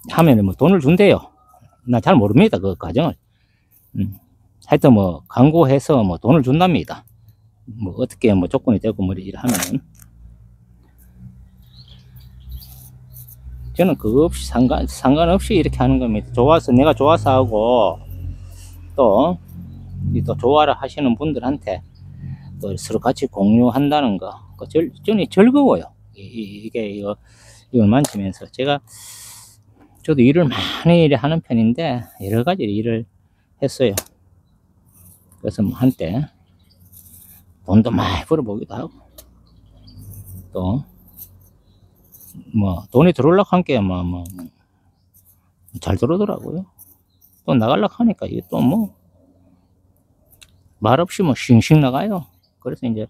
하면은 뭐 돈을 준대요. 나 잘 모릅니다, 그 과정을. 하여튼 뭐 광고해서 뭐 돈을 준답니다. 뭐 어떻게 뭐 조건이 되고 뭐 이래 하면은, 저는 그거 없이 상관없이 이렇게 하는 겁니다. 내가 좋아서 하고, 또 좋아라 하시는 분들한테 또 서로 같이 공유한다는 거, 저는 즐거워요. 이걸 만지면서. 저도 일을 많이 하는 편인데, 여러 가지 일을 했어요. 그래서 뭐 한때 돈도 많이 벌어보기도 하고, 또 뭐 돈이 들어오려고 하니까 잘 들어오더라고요. 또 나가려고 하니까 이게 또 뭐 말없이 뭐 싱싱 나가요. 그래서 이제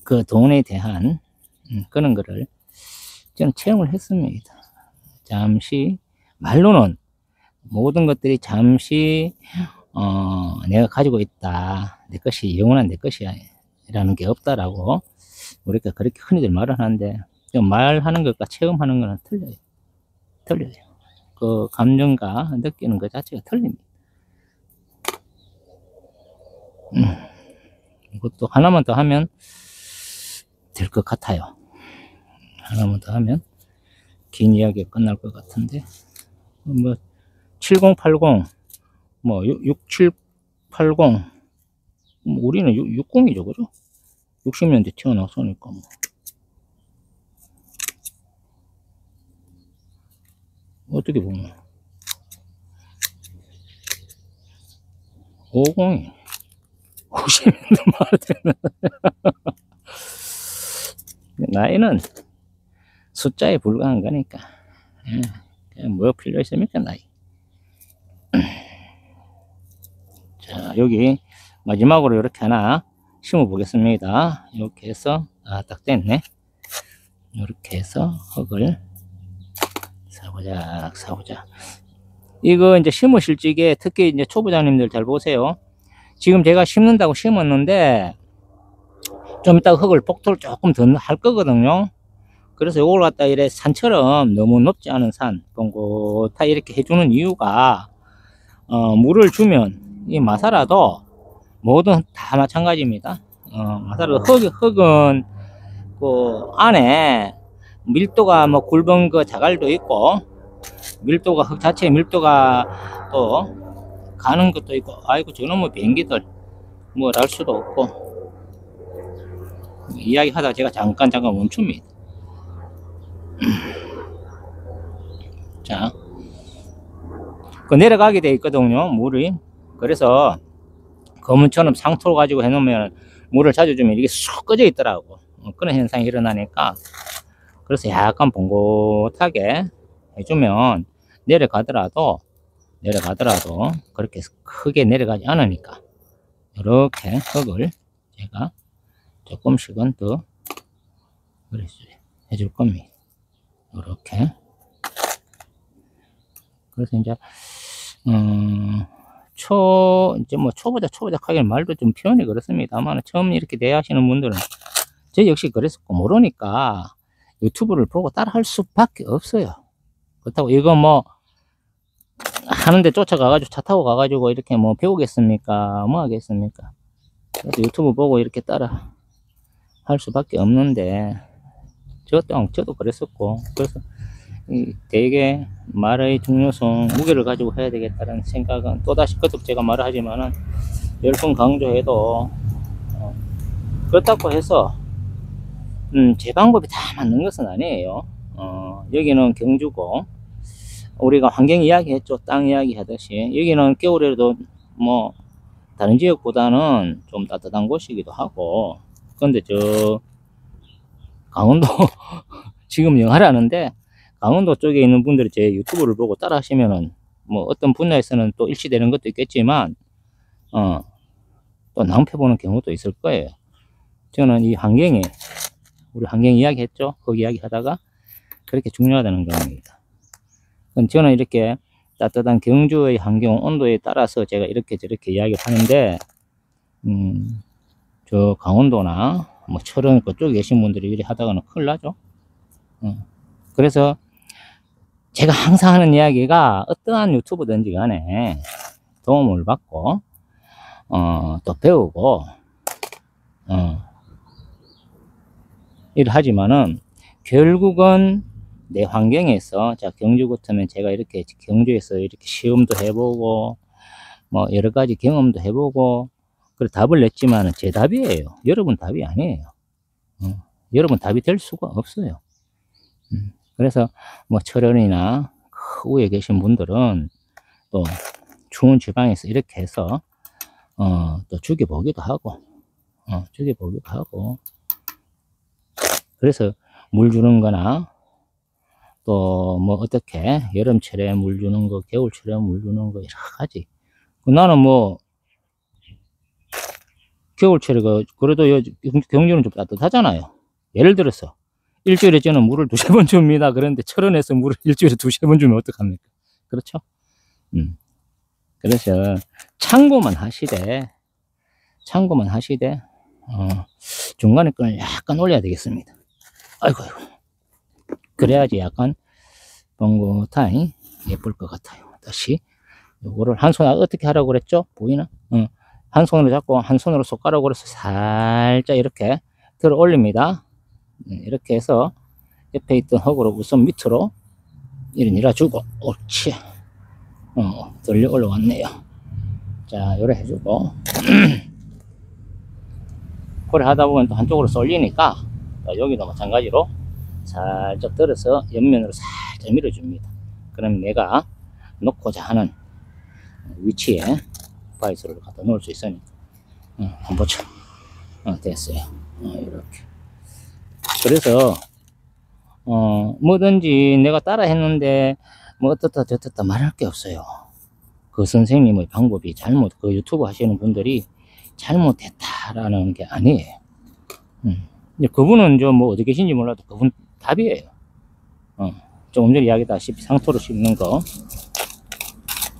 그 돈에 대한 그런 거를 저는 체험을 했습니다. 잠시, 말로는 모든 것들이 잠시 내가 가지고 있다, 내 것이 영원한 내 것이야 라는 게 없다라고 우리가 그렇게 흔히들 말을 하는데, 말하는 것과 체험하는 거는 틀려요. 그 감정과 느끼는 것 자체가 틀립니다. 이것도 하나만 더 하면 될 것 같아요. 하나만 더 하면 긴 이야기가 끝날 것 같은데, 뭐 7080, 뭐 6780, 우리는 60이죠, 그죠? 60년대 태어났으니까 뭐. 어떻게 보면 50이 50년도 말되는 나이는 숫자에 불과한 거니까. 뭐 필요 있습니까, 나이. 자, 여기 마지막으로 이렇게 하나 심어 보겠습니다. 이렇게 해서, 딱 됐네. 이렇게 해서 흙을 사고작. 이거 이제 심으실 적에 특히 이제 초보자님들 잘 보세요. 지금 제가 심는다고 심었는데 좀 이따 흙을 폭토를 조금 더 할 거거든요. 그래서 이걸 갖다 이래 산처럼 너무 높지 않은 산, 봉긋하게 이렇게 해주는 이유가, 물을 주면 이 마사라도 뭐든 다 마찬가지입니다. 마사라도 흙은 그 안에 밀도가 뭐 굵은 그 자갈도 있고, 밀도가 흙 자체의 밀도가 또 가는 것도 있고, 아이고 저놈의 비행기들 뭐 할 수도 없고, 이야기하다가 제가 잠깐 멈춥니다. 자, 그 내려가게 돼 있거든요, 물이. 그래서 거문처럼 상토를 가지고 해놓으면 물을 자주 주면 이게 쑥 꺼져 있더라고. 그런 현상이 일어나니까, 그래서 약간 봉긋하게 해주면 내려가더라도 그렇게 크게 내려가지 않으니까, 이렇게 흙을 제가 조금씩은 더 해줄 겁니다. 이렇게. 그래서 이제 이제 뭐 초보자하게 말도 좀 표현이 그렇습니다만, 처음 이렇게 대하시는 분들은 저 역시 그랬었고 모르니까 유튜브를 보고 따라 할 수밖에 없어요. 그렇다고 이거 뭐 하는데 쫓아가가지고 차 타고 가가지고 이렇게 뭐 배우겠습니까? 뭐 하겠습니까? 그래서 유튜브 보고 이렇게 따라 할 수밖에 없는데 저도 그랬었고, 그래서 되게 말의 중요성, 무게를 가지고 해야 되겠다는 생각은 또다시 거듭 제가 말을 하지만은 10번 강조해도 그렇다고 해서 제 방법이 다 맞는 것은 아니에요. 여기는 경주고 우리가 환경 이야기 했죠. 땅 이야기 하듯이 여기는 겨울에도 뭐 다른 지역보다는 좀 따뜻한 곳이기도 하고, 근데 저 강원도 지금 영하라는데 강원도 쪽에 있는 분들이 제 유튜브를 보고 따라 하시면은 뭐 어떤 분야에서는 또 일치되는 것도 있겠지만 또 낭패 보는 경우도 있을 거예요. 저는 이 환경에, 우리 환경 이야기 했죠. 그 이야기 하다가 그렇게 중요하다는 겁니다. 저는 이렇게 따뜻한 경주의 환경 온도에 따라서 제가 이렇게 저렇게 이야기를 하는데 저 강원도나 뭐 철원 그쪽에 계신 분들이 이렇게 하다가는 큰일 나죠. 그래서 제가 항상 하는 이야기가 어떠한 유튜브든지 간에 도움을 받고 또 배우고 일을 하지만은 결국은 내 환경에서, 자 경주 같으면 제가 이렇게 경주에서 이렇게 시험도 해보고 뭐 여러 가지 경험도 해보고 그래 답을 냈지만은 제 답이에요. 여러분 답이 아니에요. 여러분 답이 될 수가 없어요. 그래서 뭐 철원이나 그 위에 계신 분들은 또 추운 지방에서 이렇게 해서 또 죽여보기도 하고 그래서 물 주는 거나 또 뭐 어떻게 여름철에 물 주는 거, 겨울철에 물 주는 거 여러 가지. 나는 뭐 겨울철에 그래도 경주는 좀 따뜻하잖아요. 예를 들어서 일주일에 저는 물을 2~3번 줍니다. 그런데 철원에서 물을 일주일에 2~3번 주면 어떡합니까? 그렇죠? 그래서 참고만 하시되 중간에 끈을 약간 올려야 되겠습니다. 아이고. 그래야지 약간 뻥긋하니 예쁠 것 같아요. 다시 요거를 한 손 어떻게 하라고 그랬죠? 보이나? 한 손으로 잡고 한 손으로 손가락으로 해서 살짝 이렇게 들어 올립니다. 이렇게 해서 옆에 있던 흙으로 우선 밑으로 밀어주고, 옳지. 들려 올라왔네요. 자, 요래 해주고 그래 하다 보면 또 한쪽으로 쏠리니까 여기도 마찬가지로 살짝 들어서 옆면으로 살짝 밀어줍니다. 그럼 내가 놓고자 하는 위치에 바이스를 갖다 놓을 수 있으니까. 한번 보자. 됐어요. 이렇게. 그래서 뭐든지 내가 따라 했는데 뭐 어떻다 저떻다 말할 게 없어요. 그 선생님의 방법이 그 유튜브 하시는 분들이 잘못했다라는 게 아니에요. 그분은 뭐 어디 계신지 몰라도 그분 답이에요. 조금 전에 이야기했다시피 상토로 심는 거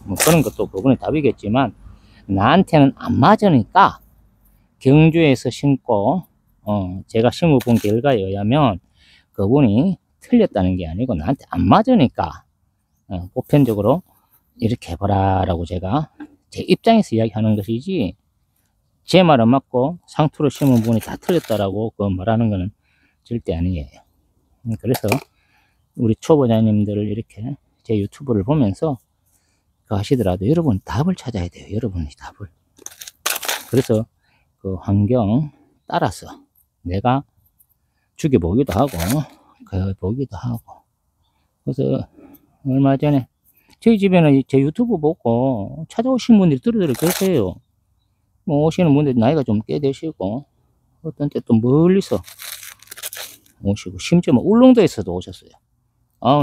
뭐 그런 것도 그분의 답이겠지만 나한테는 안 맞으니까 경주에서 심고 제가 심어본 결과에 의하면 그분이 틀렸다는 게 아니고 나한테 안 맞으니까 보편적으로 이렇게 해봐라 라고 제가 제 입장에서 이야기하는 것이지, 제 말 안 맞고 상토로 심은 분이 다 틀렸다라고 그 말하는 거는 절대 아니에요. 그래서 우리 초보자님들을 이렇게 제 유튜브를 보면서 하시더라도 여러분 답을 찾아야 돼요. 여러분이 답을. 그래서 그 환경 따라서 내가 죽여보기도 하고 보기도 하고. 그래서 얼마 전에 저희 집에는 제 유튜브 보고 찾아오신 분들이 들어들어 계세요. 뭐 오시는 분들 나이가 좀 꽤 되시고 어떤 때 또 멀리서 오시고, 심지어 뭐 울릉도에서도 오셨어요.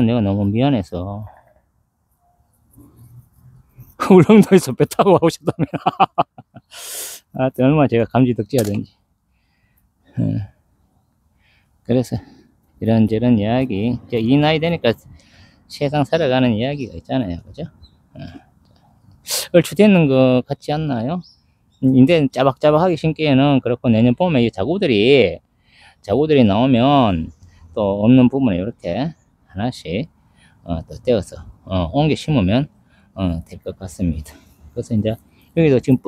내가 너무 미안해서 울릉도에서 배 타고 오셨다면 얼마나 제가 감지덕지하든지. 그래서 이런저런 이야기, 이 나이 되니까 세상 살아가는 이야기가 있잖아요. 그죠? 얼추 되는 것 같지 않나요? 인데 짜박짜박하게 심기에는 그렇고, 내년 봄에 이 자구들이 나오면 또 없는 부분에 이렇게 하나씩 또 떼어서 옮겨 심으면 될 것 같습니다. 그래서 이제 여기도 지금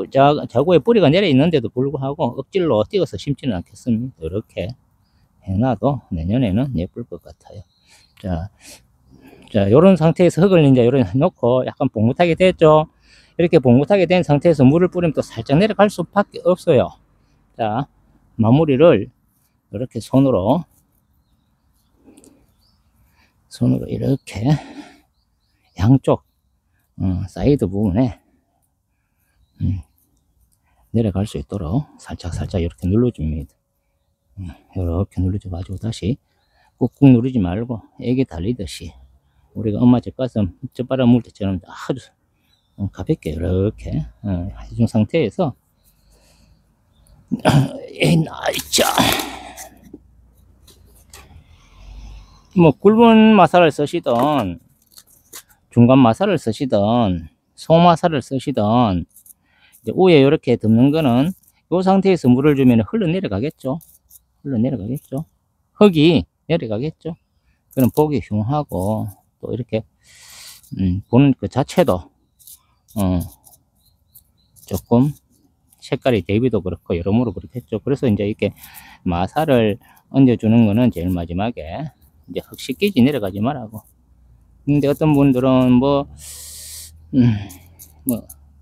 자구에 뿌리가 내려 있는데도 불구하고 억지로 띄어서 심지는 않겠습니다. 이렇게 해놔도 내년에는 예쁠 것 같아요. 자, 요런 상태에서 흙을 이제 요런 놓고 약간 봉긋하게 됐죠. 이렇게 봉긋하게 된 상태에서 물을 뿌리면 또 살짝 내려갈 수밖에 없어요. 자, 마무리를 이렇게 손으로 이렇게 양쪽 사이드 부분에 내려갈 수 있도록 살짝 이렇게 눌러줍니다. 이렇게 눌러줘 가지고 다시 꾹꾹 누르지 말고 애기 달리듯이 우리가 엄마 젖가슴 젖바람 물 때처럼 아주 가볍게 이렇게 해준 상태에서 뭐 굵은 마사를 쓰시던 중간 마사를 쓰시던 소마사를 쓰시던 이제 위에 이렇게 덮는 거는 이 상태에서 물을 주면 흘러내려가겠죠. 흙이 내려가겠죠. 그럼 보기 흉하고 또 이렇게 보는 그 자체도 조금 색깔이 대비도 그렇고 여러모로 그렇겠죠. 그래서 이제 이렇게 마사를 얹어주는 거는 제일 마지막에 이제 흙 씻기지 내려가지 말라고. 근데 어떤 분들은 뭐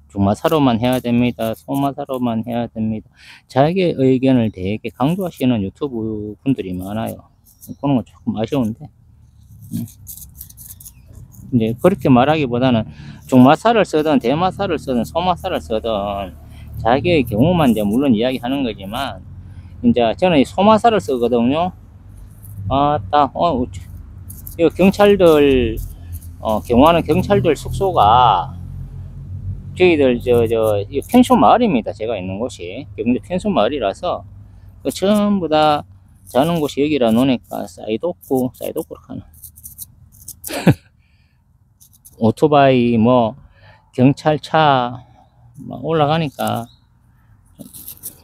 중마사로만 해야 됩니다. 소마사로만 해야 됩니다. 자기의 의견을 되게 강조하시는 유튜브 분들이 많아요. 그런 건 조금 아쉬운데. 이제 그렇게 말하기보다는 중마사를 쓰든 대마사를 쓰든 소마사를 쓰든 자기의 경우만 이제 물론 이야기하는 거지만 이제 저는 이 소마사를 쓰거든요. 이거 경찰들 경호하는 경찰들 숙소가 저희들 이 펜션 마을입니다. 제가 있는 곳이 경주 펜션 마을이라서 전부 다 자는 곳이 여기라 노니까 사이드옥구 하나 오토바이 뭐 경찰차 막 올라가니까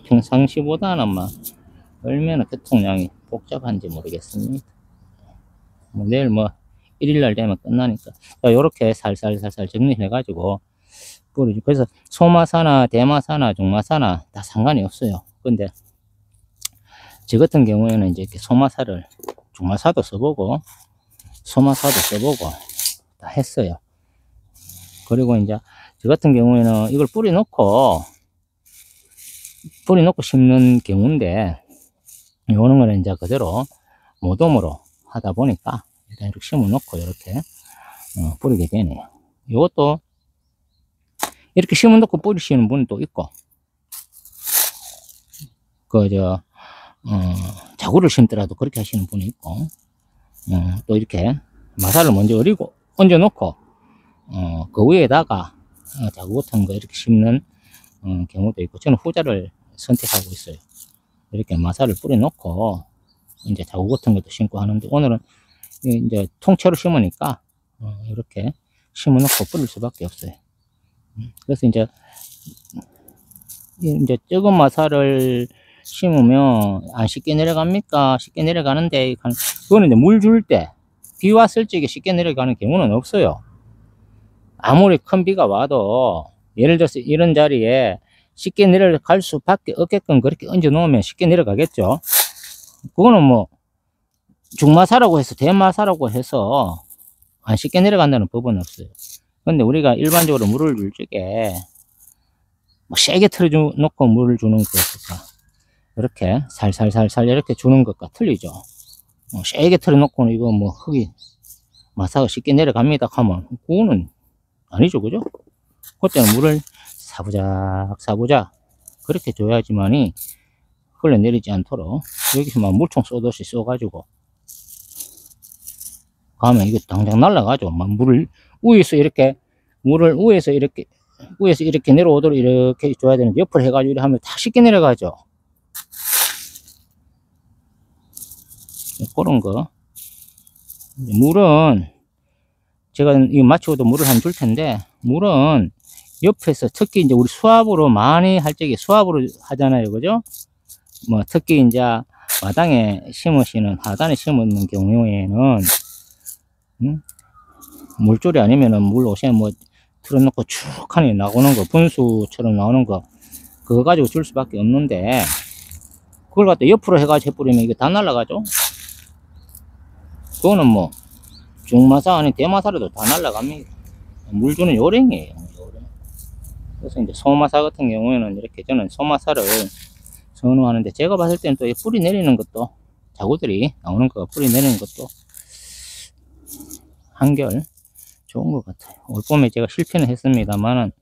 평상시보다는 막 얼마나 교통량이 복잡한지 모르겠습니다. 내일 뭐 일요일날 되면 끝나니까 요렇게 살살 정리해 가지고 뿌리죠. 그래서 소마사나 대마사나 중마사나 다 상관이 없어요. 근데 저 같은 경우에는 이제 이렇게 소마사를 중마사도 써보고 소마사도 써보고 다 했어요. 그리고 이제 저 같은 경우에는 이걸 뿌리 놓고 심는 경우인데 요는 거는 이제 그대로 모돔으로 하다 보니까 일단 이렇게 심어 놓고 이렇게 뿌리게 되네요. 이것도 이렇게 심어 놓고 뿌리시는 분도 있고 자구를 심더라도 그렇게 하시는 분이 있고 또 이렇게 마사를 먼저 얹어 놓고 그 위에다가 자구 같은 거 이렇게 심는 경우도 있고 저는 후자를 선택하고 있어요. 이렇게 마사를 뿌려 놓고 이제 자구 같은 것도 심고 하는데 오늘은 이제 통째로 심으니까 이렇게 심어 놓고 뿌릴 수밖에 없어요. 그래서 이제 적은 마사를 심으면 안 쉽게 내려갑니까? 쉽게 내려가는데 그거는 이제 물 줄 때 비 왔을 적에 쉽게 내려가는 경우는 없어요. 아무리 큰 비가 와도 예를 들어서 이런 자리에 쉽게 내려갈 수밖에 없게끔 그렇게 얹어 놓으면 쉽게 내려가겠죠. 그거는 뭐 중마사라고 해서 대마사라고 해서 안 쉽게 내려간다는 법은 없어요. 근데 우리가 일반적으로 물을 줄 적에 뭐 세게 틀어 놓고 물을 주는 것과 이렇게 살살살살 이렇게 주는 것과 틀리죠. 세게 틀어 놓고는 이거 뭐 흙이 마사가 쉽게 내려갑니다 하면 그거는 아니죠, 그죠? 그때는 물을 사부작 그렇게 줘야지만이 흘러내리지 않도록 여기서 막 물총 쏘듯이 쏘가지고 가면 이거 당장 날라가죠. 막 물을 위에서 이렇게 내려오도록 이렇게 줘야 되는데 옆을 해가지고 이렇게 하면 다 쉽게 내려가죠. 그런 거. 물은 제가 이거 마치고도 물을 한 줄 텐데 물은 옆에서 특히 이제 우리 수압으로 많이 할 적에 수압으로 하잖아요, 그죠? 뭐 특히 이제 마당에 심으시는, 하단에 심는 경우에는, 물줄이 아니면은 물 옷에 뭐 틀어놓고 쭉 하니 나오는 거, 분수처럼 나오는 거, 그거 가지고 줄 수밖에 없는데, 그걸 갖다 옆으로 해가지고 해버리면 이게 다 날아가죠? 그거는 뭐, 중마사 아니 대마사라도 다 날아갑니다. 물 주는 요령이에요, 요령. 그래서 이제 소마사 같은 경우에는 이렇게 저는 소마사를 선호하는데, 제가 봤을 때는 또 뿌리 내리는 것도, 자구들이 나오는 거 뿌리 내리는 것도 한결 좋은 것 같아요. 올 봄에 제가 실패는 했습니다만은,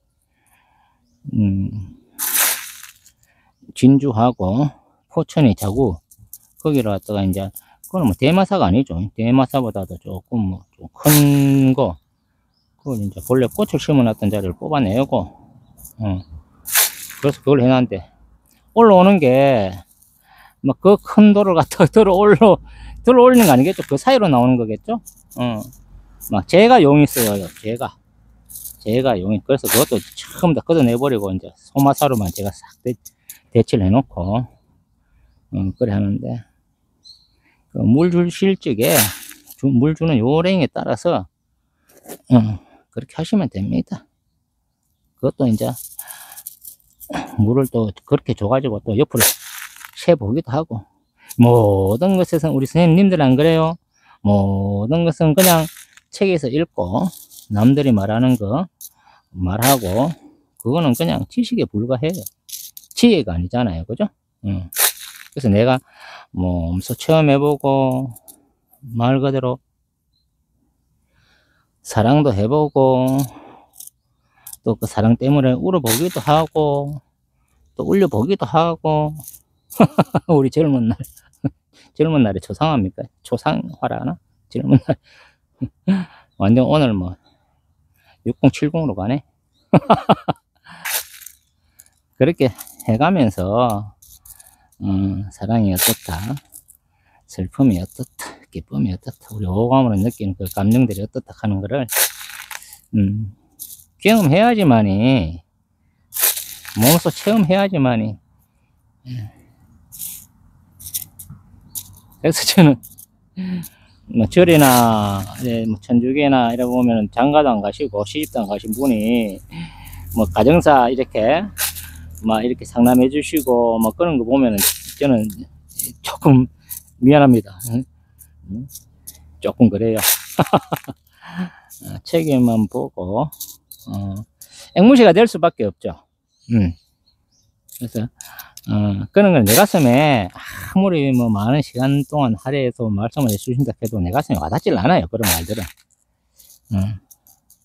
진주하고 포천이 자구, 거기를 갖다가 이제, 그건 뭐 대마사가 아니죠. 대마사보다도 조금 뭐 좀 큰 거, 그걸 이제 본래 꽃을 심어놨던 자리를 뽑아내고, 그래서 그걸 해놨는데, 올라오는 게, 막 그 큰 돌을 갖다가 들어 올리는 거 아니겠죠? 그 사이로 나오는 거겠죠? 막 제가 용이 써요, 제가 용이. 그래서 그것도 처음 다 걷어내버리고, 이제 소마사로만 제가 싹 대치를 해놓고, 그래 하는데, 그 물 주실 적에, 물 주는 요령에 따라서, 그렇게 하시면 됩니다. 그것도 이제, 물을 또 그렇게 줘가지고 또 옆으로 채보기도 하고, 모든 것에서 우리 선생님들 안 그래요? 모든 것은 그냥 책에서 읽고, 남들이 말하는 거 말하고, 그거는 그냥 지식에 불과해요. 지혜가 아니잖아요. 그죠? 그래서 내가 몸소 체험해보고, 말 그대로 사랑도 해보고, 또 그 사랑 때문에 울어보기도 하고, 또 울려보기도 하고, 우리 젊은 날에 초상화입니까? 초상화라 하나? 젊은 날. 완전 오늘 뭐, 6070으로 가네? 그렇게 해가면서, 사랑이 어떻다, 슬픔이 어떻다, 기쁨이 어떻다, 우리 오감으로 느끼는 그 감정들이 어떻다 하는 거를, 경험해야지만이, 몸소 체험해야지만이. 그래서 저는, 뭐 절이나, 뭐 천주교나 이래 보면 장가도 안 가시고 시집도 안 가신 분이, 뭐 가정사 이렇게, 막 이렇게 상담해 주시고, 뭐 그런 거 보면은 저는 조금 미안합니다. 조금 그래요. 책임만 보고, 앵무새가 될 수밖에 없죠. 그래서, 그런 걸 내 가슴에 아무리 뭐 많은 시간 동안 할애해서 말씀을 해주신다 해도 내 가슴에 와닿질 않아요. 그런 말들은.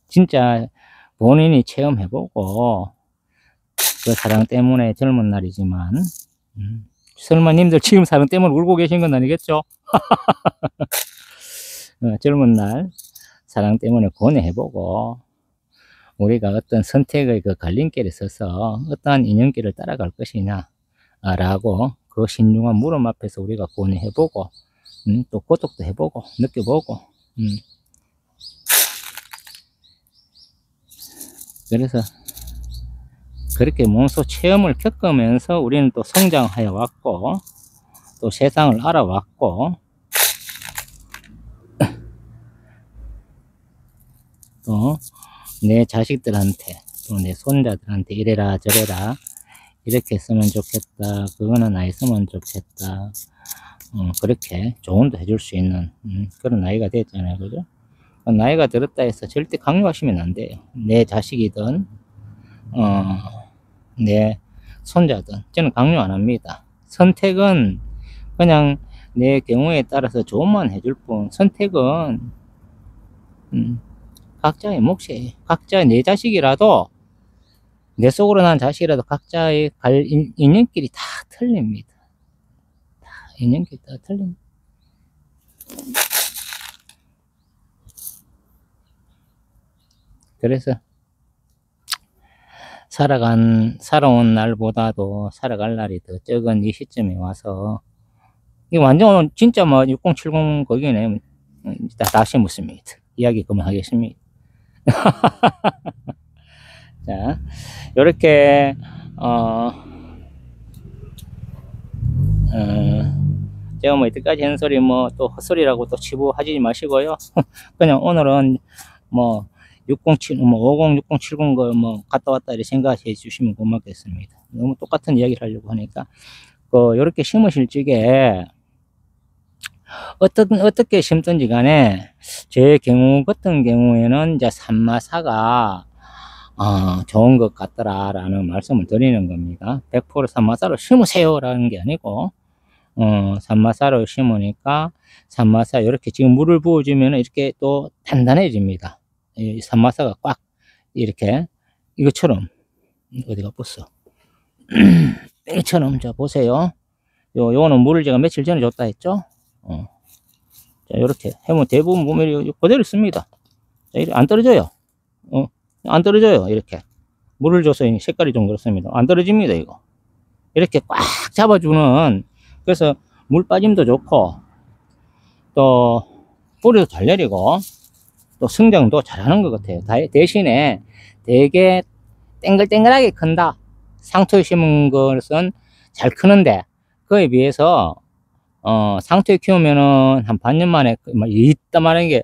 진짜 본인이 체험해보고, 그 사랑 때문에 젊은 날이지만, 설마 님들 지금 사랑 때문에 울고 계신 건 아니겠죠? 젊은 날 사랑 때문에 고뇌해보고, 우리가 어떤 선택의 그 갈림길에 서서 어떠한 인연길을 따라갈 것이냐 라고, 그 신중한 물음 앞에서 우리가 고뇌해보고, 또 고독도 해보고 느껴보고, 그래서 그렇게 몸소 체험을 겪으면서 우리는 또 성장하여 왔고, 또 세상을 알아왔고, 또 내 자식들한테, 또 내 손자들한테 이래라 저래라, 이렇게 했으면 좋겠다, 그거는 안 했으면 좋겠다, 그렇게 조언도 해줄 수 있는 그런 나이가 됐잖아요. 그죠? 나이가 들었다 해서 절대 강요하시면 안 돼요. 내 자식이든 내 손자든 저는 강요 안 합니다. 선택은 그냥 내 경우에 따라서 조언만 해줄 뿐, 선택은 각자의 몫이에요. 각자, 내 자식이라도, 내 속으로 난 자식이라도 각자의 갈 인연길이 다 틀립니다. 다 인연길이 다 틀립니다. 그래서 살아온 날보다도 살아갈 날이 더 적은 이 시점에 와서, 이 완전 진짜 뭐 6070 거기네. 다시 묻습니다. 이야기 그만하겠습니다. 자, 요렇게 제가 뭐 이때까지 한 소리 뭐 또 헛소리라고 또 치부하지 마시고요. 그냥 오늘은 뭐 607, 뭐 50, 60, 70 거 뭐 갔다 왔다 이렇게 생각해 주시면 고맙겠습니다. 너무 똑같은 이야기를 하려고 하니까 요렇게 심으실 적에 어떻게 심든지 간에 제 경우 같은 경우에는 이제 산마사가 좋은 것 같더라라는 말씀을 드리는 겁니다. 100% 산마사로 심으세요 라는 게 아니고 산마사로 심으니까 산마사 이렇게 지금 물을 부어주면 이렇게 또 단단해집니다. 이 산마사가 꽉 이렇게 이것처럼 어디가 뻗어 이것처럼 자 보세요. 요거는 물을 제가 며칠 전에 줬다 했죠. 자 이렇게 해면 대부분 보면 그대로 씁니다. 자, 이렇게 안 떨어져요. 안 떨어져요. 이렇게 물을 줘서 색깔이 좀 그렇습니다. 안 떨어집니다. 이거 이렇게 꽉 잡아주는, 그래서 물 빠짐도 좋고 또 뿌리도 잘 내리고 또 성장도 잘하는 것 같아요. 대신에 되게 땡글땡글하게 큰다. 상토에 심은 것은 잘 크는데 그에 비해서 상토에 키우면은 한 반년 만에 이따만하게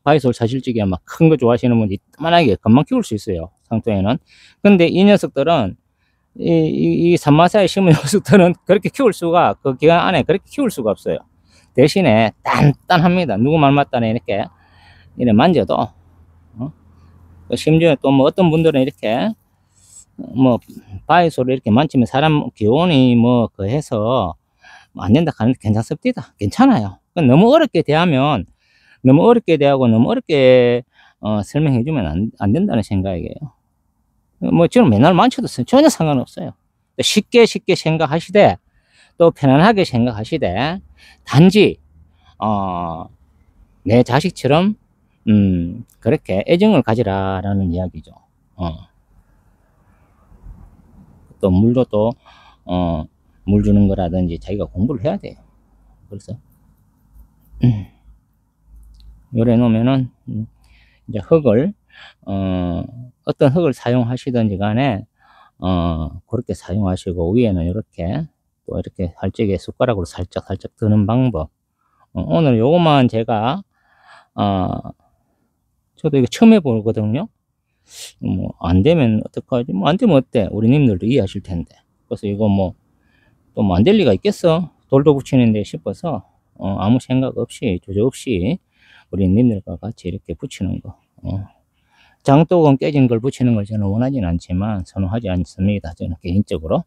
바이솔 사실적이야 막 큰 거 좋아하시는 분이 이따만하게 금방 키울 수 있어요. 상토에는. 근데 이 녀석들은 이 산마사에 심은 녀석들은 그렇게 키울 수가, 그 기간 안에 그렇게 키울 수가 없어요. 대신에 단단합니다. 누구 말 맞다네 이렇게 만져도 심지어 또 뭐 어떤 분들은 이렇게 뭐 바이솔을 이렇게 만지면 사람 기온이 뭐 해서 안 된다 하는데 괜찮습니다. 괜찮아요. 너무 어렵게 대하면 너무 어렵게 대하고 너무 어렵게 설명해 주면 안 된다는 생각이에요. 뭐 저는 맨날 만져도 전혀 상관없어요. 쉽게 생각하시되 또 편안하게 생각하시되 단지 내 자식처럼 그렇게 애정을 가지라라는 이야기죠. 또 물도 또 물 주는 거라든지 자기가 공부를 해야 돼요. 그래서 요래 놓으면은 이제 흙을 어떤 흙을 사용하시든지 간에 그렇게 사용하시고, 위에는 이렇게 또 이렇게 살짝에 숟가락으로 살짝 드는 방법. 오늘 요것만 제가 저도 이거 처음 해보거든요. 뭐 안 되면 어떡하지? 뭐 안 되면 어때? 우리 님들도 이해하실 텐데. 그래서 이거 뭐 또 뭐 안 될 리가 있겠어? 돌도 붙이는데 싶어서 아무 생각 없이 주저 없이 우리 님들과 같이 이렇게 붙이는 거. 장독은 깨진 걸 붙이는 걸 저는 원하진 않지만 선호하지 않습니다. 저는 개인적으로.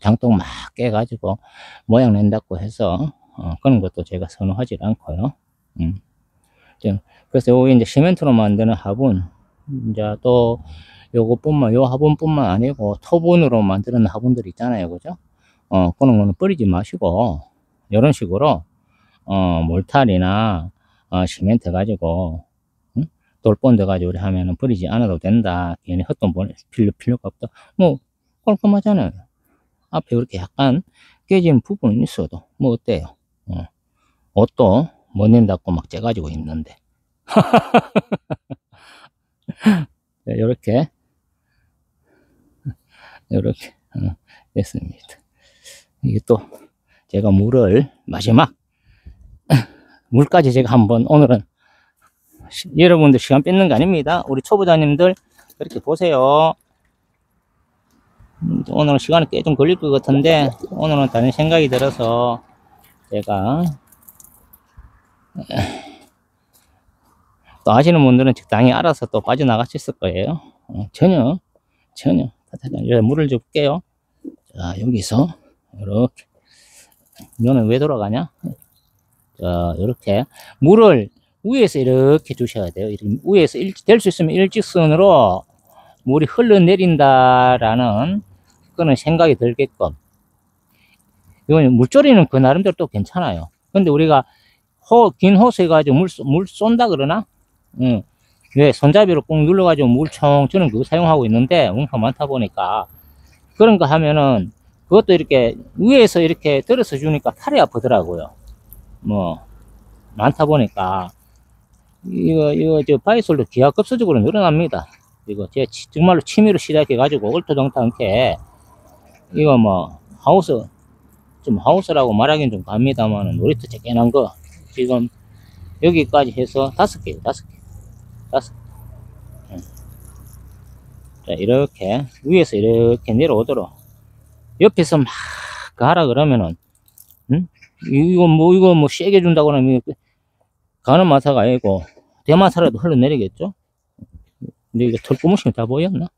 장독 막 깨가지고 모양 낸다고 해서 그런 것도 제가 선호하지 않고요. 그래서 여기 이제 시멘트로 만드는 화분, 이제 또 요것뿐만, 요 화분뿐만 아니고 토분으로 만드는 화분들 있잖아요. 그죠? 그런 거는 버리지 마시고 이런 식으로 몰탈이나 시멘트 가지고 돌본드 가지고 우리 하면은 버리지 않아도 된다. 괜히 헛돈 필요가 없다. 뭐 깔끔하잖아요. 앞에 이렇게 약간 깨진 부분은 있어도 뭐 어때요? 옷도 못 낸다고 막 째가지고 있는데. 이렇게 됐습니다. 이게 또 제가 물을 마지막 물까지 제가 한번, 오늘은 여러분들 시간 뺏는 거 아닙니다. 우리 초보자님들 그렇게 보세요. 오늘은 시간이 꽤 좀 걸릴 것 같은데 오늘은 다른 생각이 들어서 제가 또 아시는 분들은 적당히 알아서 또 빠져나가셨을 거예요. 전혀 이제 물을 줄게요. 자, 여기서 이렇게, 이거는 왜 돌아가냐? 자, 이렇게 물을 위에서 이렇게 주셔야 돼요. 이렇게 위에서 될 수 있으면 일직선으로 물이 흘러내린다라는 그런 생각이 들게끔. 이건 물조리는 그 나름대로 또 괜찮아요. 근데 우리가 긴 호스 해가지고 물 쏜다 그러나? 왜 손잡이로 꾹 눌러가지고 물총, 저는 그거 사용하고 있는데 웅파 많다 보니까 그런 거 하면은 그것도 이렇게 위에서 이렇게 들어서 주니까 팔이 아프더라고요. 뭐 많다 보니까 이거 저 바이솔도 기하급수적으로 늘어납니다. 이거 제가 정말로 취미로 시작해 가지고 얼토당토 않게 이거 뭐 하우스 좀 하우스라고 말하기는 좀 갑니다만 놀이터 쬐끈한 거 지금 여기까지 해서 5개요. 5개. 5개. 자, 이렇게 위에서 이렇게 내려오도록 옆에서 막 가라 그러면은 이거 뭐 세게 준다고 그러면 가는 마사가 아니고 대마사라도 흘러내리겠죠. 근데 이거 털구멍이 다 보였나?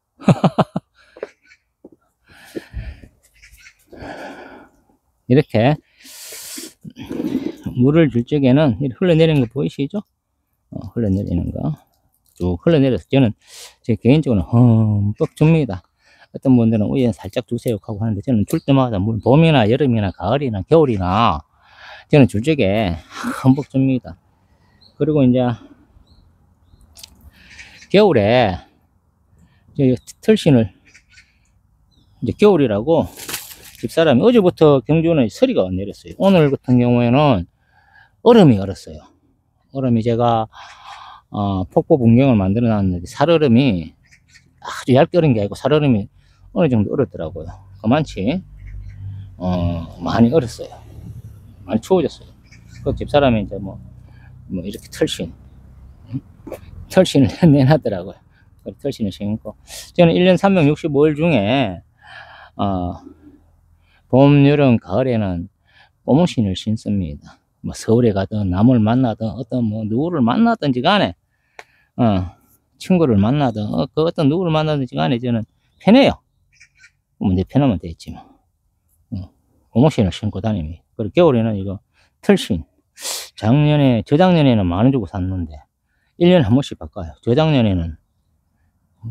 이렇게 물을 줄 적에는 흘러내리는 거 보이시죠? 흘러내리는 거 쭉 흘러내려서 저는 제 개인적으로 흠뻑 줍니다. 어떤 분들은 위에 살짝 주세요 하고 하는데 저는 줄 때마다 물 봄이나 여름이나 가을이나 겨울이나 저는 줄 적에 흠뻑 줍니다. 그리고 이제 겨울에 털신을 이제 겨울이라고 집사람이 어제부터 경주는 서리가 내렸어요. 오늘 같은 경우에는 얼음이 얼었어요. 얼음이 제가 폭포 분경을 만들어 놨는데 살얼음이 아주 얇게 얼은 게 아니고 살얼음이 어느 정도 얼었더라고요. 그만치 많이 얼었어요. 많이 추워졌어요. 그 집사람이 이제 뭐 이렇게 털신을 내놨더라고요. 털신을 신고 저는 1년 365일 중에 봄, 여름, 가을에는 고무신을 신습니다. 뭐 서울에 가든 남을 만나든 어떤 뭐 누구를 만나든지 간에 친구를 만나든 그 어떤 누구를 만나든지 간에 저는 편해요. 뭐 내 편하면 되겠지 뭐. 고무신을 신고 다닙니다. 그리고 겨울에는 이거 털신 저작년에는 10,000원 주고 샀는데 1년에 한 번씩 바꿔요. 저작년에는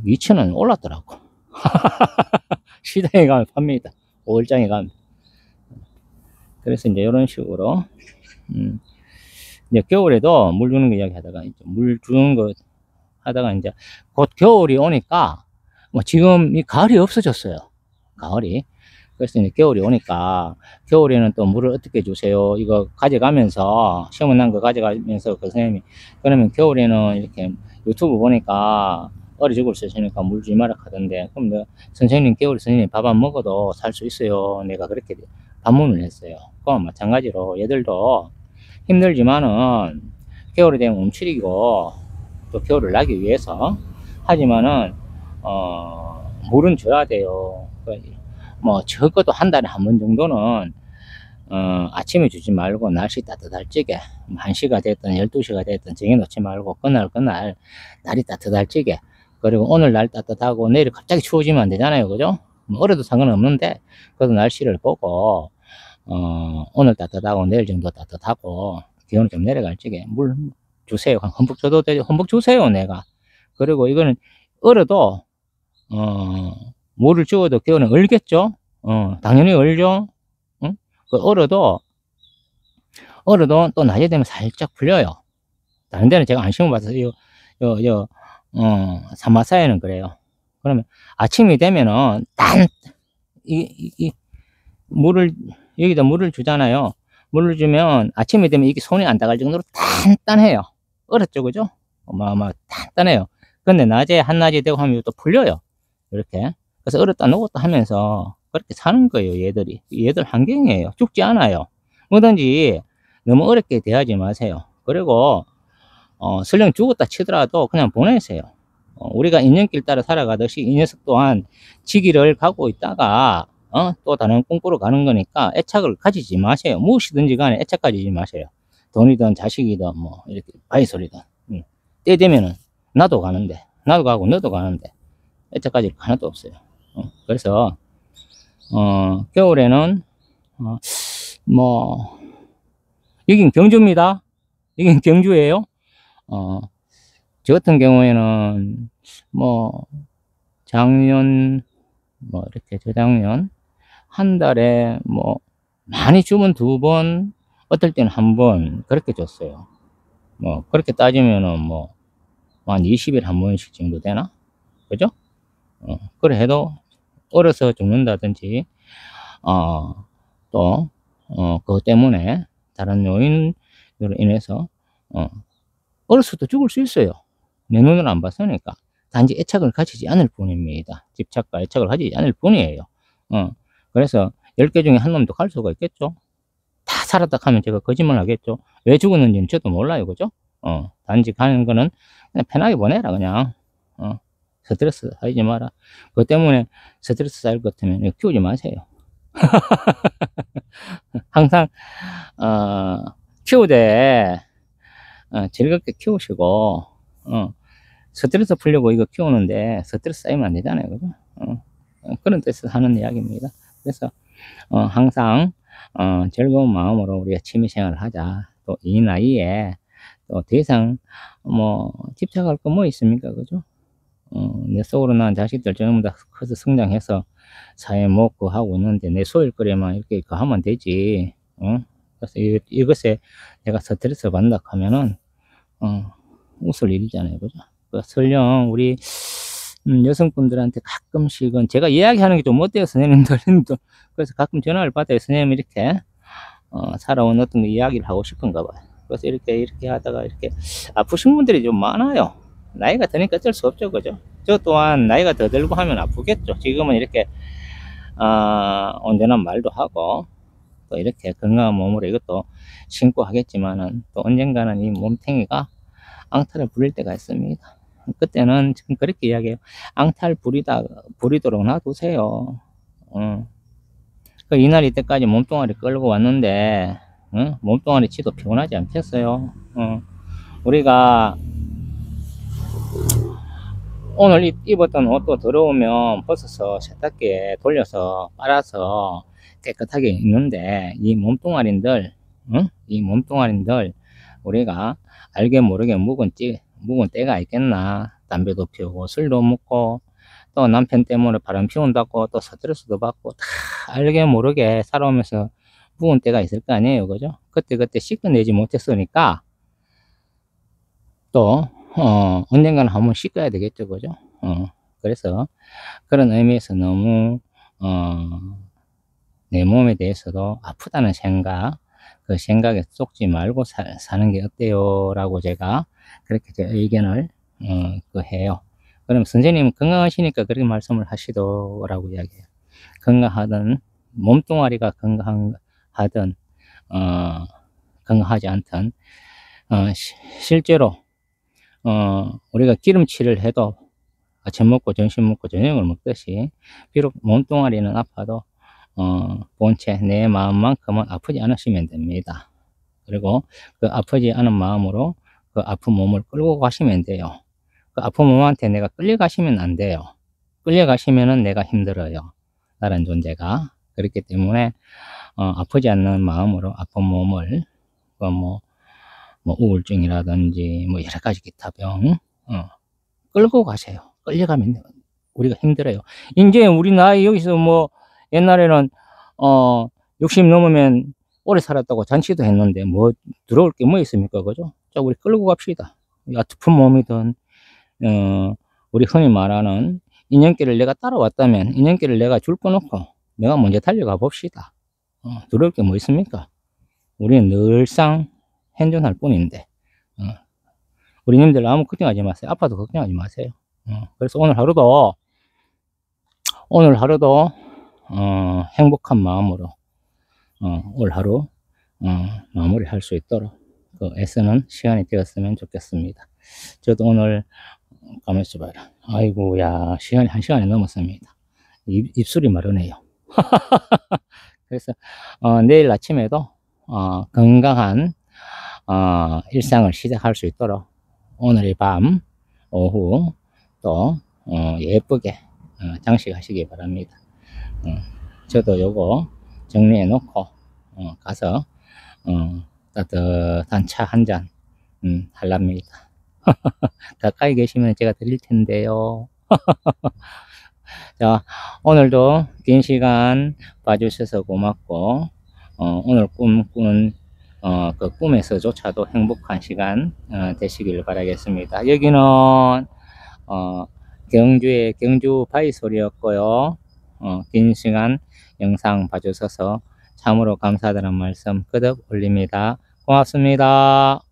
2,000원 올랐더라고. 시장에 가면 팝니다. 5일장에 가면. 그래서 이제 이런 식으로 이제 겨울에도 물 주는 거 이야기 하다가 물 주는 거 하다가 이제 곧 겨울이 오니까 뭐 지금 이 가을이 없어졌어요. 가을이. 그래서 이제 겨울이 오니까 겨울에는 또 물을 어떻게 주세요? 이거 가져가면서 시원한 거 가져가면서 그 선생님이 그러면 겨울에는 이렇게 유튜브 보니까 어리 죽을 쓰시니까 물 주지 마라 하던데 그럼 내가 선생님 겨울에 선생님 밥 안 먹어도 살 수 있어요. 내가 그렇게 반문을 했어요. 그건 마찬가지로 얘들도 힘들지만은 겨울이 되면 움츠리고 또 겨울을 나기 위해서 하지만은 물은 줘야 돼요. 뭐 적어도 한 달에 한 번 정도는 아침에 주지 말고 날씨 따뜻할 적에 1시가 됐든 12시가 됐든 정해놓지 말고 그날 날이 따뜻할 적에 그리고 오늘 날 따뜻하고 내일 갑자기 추워지면 안 되잖아요. 그죠? 뭐 얼어도 상관없는데 그래도 날씨를 보고 오늘 따뜻하고 내일 정도 따뜻하고 기온이 좀 내려갈 적에 물 주세요. 흠뻑 줘도 되죠. 흠뻑 주세요. 내가. 그리고 이거는 얼어도 물을 주어도 겨울은 얼겠죠. 당연히 얼죠. 응? 그 얼어도 또 낮에 되면 살짝 풀려요. 다른 데는 제가 안 심어봐서 사마사에는 그래요. 그러면 아침이 되면은 물을 여기다 물을 주잖아요. 물을 주면 아침이 되면 이게 손이 안 닿을 정도로 단단해요. 얼었죠, 그죠? 단단해요. 근데 낮에 한낮이 되고 하면 또 풀려요. 이렇게. 그래서 얼었다 녹았다 하면서 그렇게 사는 거예요. 얘들 환경이에요. 죽지 않아요. 뭐든지 너무 어렵게 대하지 마세요. 그리고 설령 죽었다 치더라도 그냥 보내세요. 우리가 인연길 따라 살아가듯이 이 녀석 또한 지기를 가고 있다가 또 다른 꿈꾸러 가는 거니까 애착을 가지지 마세요. 무엇이든지 간에 애착 가지지 마세요. 돈이든 자식이든 뭐 이렇게 바이솔이든 때 되면은 나도 가는데 나도 가고 너도 가는데 애착 가질 거 하나도 없어요. 그래서 겨울에는 뭐 여긴 경주입니다. 여긴 경주예요. 저 같은 경우에는 뭐 작년 뭐 이렇게 저작년 한 달에 뭐 많이 주면 2번 어떨 때는 1번 그렇게 줬어요. 뭐 그렇게 따지면은 뭐 한 20일 한 번씩 정도 되나? 그죠? 그래 해도 얼어서 죽는다든지 또 그것 때문에 다른 요인으로 인해서 얼었을 때 죽을 수 있어요. 내 눈으로 안 봤으니까. 단지 애착을 가지지 않을 뿐입니다. 집착과 애착을 가지지 않을 뿐이에요. 그래서 10개 중에 한 놈도 갈 수가 있겠죠. 다 살았다 하면 제가 거짓말 하겠죠. 왜 죽었는지는 저도 몰라요. 그죠? 단지 가는 거는 그냥 편하게 보내라, 그냥. 스트레스 쌓이지 마라. 그것 때문에 스트레스 쌓일 것 같으면 키우지 마세요. 항상, 키우되, 즐겁게 키우시고, 스트레스 풀려고 이거 키우는데 스트레스 쌓이면 안 되잖아요. 그죠? 그런 뜻에서 하는 이야기입니다. 그래서, 항상, 즐거운 마음으로 우리가 취미생활을 하자. 또 이 나이에 또 더 이상 뭐 집착할 거 뭐 있습니까? 그죠? 내 속으로 난 자식들 전부 다 커서 성장해서 사회 먹고 하고 있는데 내 소일거리만 이렇게 하면 되지. 그래서 이것에 내가 스트레스 받는다 하면은 웃을 일이잖아요. 그죠? 설령 우리 여성분들한테 가끔씩은 제가 이야기하는 게 좀 어때요, 선생님들? 그래서 가끔 전화를 받아요. 선생님 이렇게 살아온 어떤 이야기를 하고 싶은가 봐요. 그래서 이렇게 하다가 이렇게 아프신 분들이 좀 많아요. 나이가 드니까 어쩔 수 없죠. 그죠? 저 또한 나이가 더 들고 하면 아프겠죠. 지금은 이렇게 온전한 말도 하고 또 이렇게 건강한 몸으로 이것도 신고 하겠지만은 또 언젠가는 이 몸탱이가 앙탈을 부릴 때가 있습니다. 그때는 지금 그렇게 이야기해요. 앙탈 부리도록 놔두세요. 이날 이때까지 몸뚱아리 끌고 왔는데 몸뚱아리 치도 피곤하지 않겠어요? 우리가 오늘 입었던 옷도 더러우면 벗어서 세탁기에 돌려서 빨아서 깨끗하게 입는데 이 몸뚱아리들 우리가 알게 모르게 묵은 때가 있겠나. 담배도 피우고 술도 먹고 또 남편 때문에 바람 피운다고 또 스트레스도 받고 다 알게 모르게 살아오면서 묵은 때가 있을 거 아니에요. 그죠? 그때 씻어내지 못했으니까 또 언젠가는 한번 씻어야 되겠죠. 그죠? 그래서 그런 의미에서 너무 내 몸에 대해서도 아프다는 생각, 그 생각에 속지 말고 사는 게 어때요? 라고 제가 그렇게 제 의견을 해요. 그럼 선생님은 건강하시니까 그렇게 말씀을 하시더라고 이야기해요. 건강하든 몸뚱아리가 건강하든 건강하지 않든 실제로 우리가 기름칠을 해도 아침 먹고 점심 먹고 저녁을 먹듯이 비록 몸뚱아리는 아파도 본체 내 마음만큼은 아프지 않으시면 됩니다. 그리고 그 아프지 않은 마음으로 그 아픈 몸을 끌고 가시면 돼요. 그 아픈 몸한테 내가 끌려가시면 안 돼요. 끌려가시면은 내가 힘들어요. 다른 존재가. 그렇기 때문에 아프지 않는 마음으로 아픈 몸을 뭐 우울증이라든지 뭐 여러 가지 기타 병 끌고 가세요. 끌려가면 우리가 힘들어요. 이제 우리 나이 여기서 뭐 옛날에는 60 넘으면 오래 살았다고 잔치도 했는데 뭐 들어올 게 뭐 있습니까? 그죠? 자, 우리 끌고 갑시다. 아픈 몸이든 우리 흔히 말하는 인연길을 내가 따라왔다면 인연길을 내가 줄 꺼놓고 내가 먼저 달려가 봅시다. 들어올 게 뭐 있습니까? 우리는 늘상 현존할 뿐인데 우리님들 아무 걱정하지 마세요. 아파도 걱정하지 마세요. 그래서 오늘 하루도 행복한 마음으로 올 하루 마무리할 수 있도록 애쓰는 시간이 되었으면 좋겠습니다. 저도 오늘 가만있어 봐라. 아이고야, 시간이 1시간이 넘었습니다. 입술이 마르네요. 그래서 내일 아침에도 건강한 일상을 시작할 수 있도록 오늘 밤 오후 또 예쁘게 장식하시기 바랍니다. 저도 요거 정리해 놓고 가서 따뜻한 차 한 잔 할랍니다. 가까이 계시면 제가 드릴 텐데요. 자, 오늘도 긴 시간 봐주셔서 고맙고 오늘 꿈꾸는 그 꿈에서조차도 행복한 시간 되시길 바라겠습니다. 여기는 경주의 경주 바위소리였고요. 긴 시간 영상 봐주셔서 참으로 감사하다는 말씀 거듭 올립니다. 고맙습니다.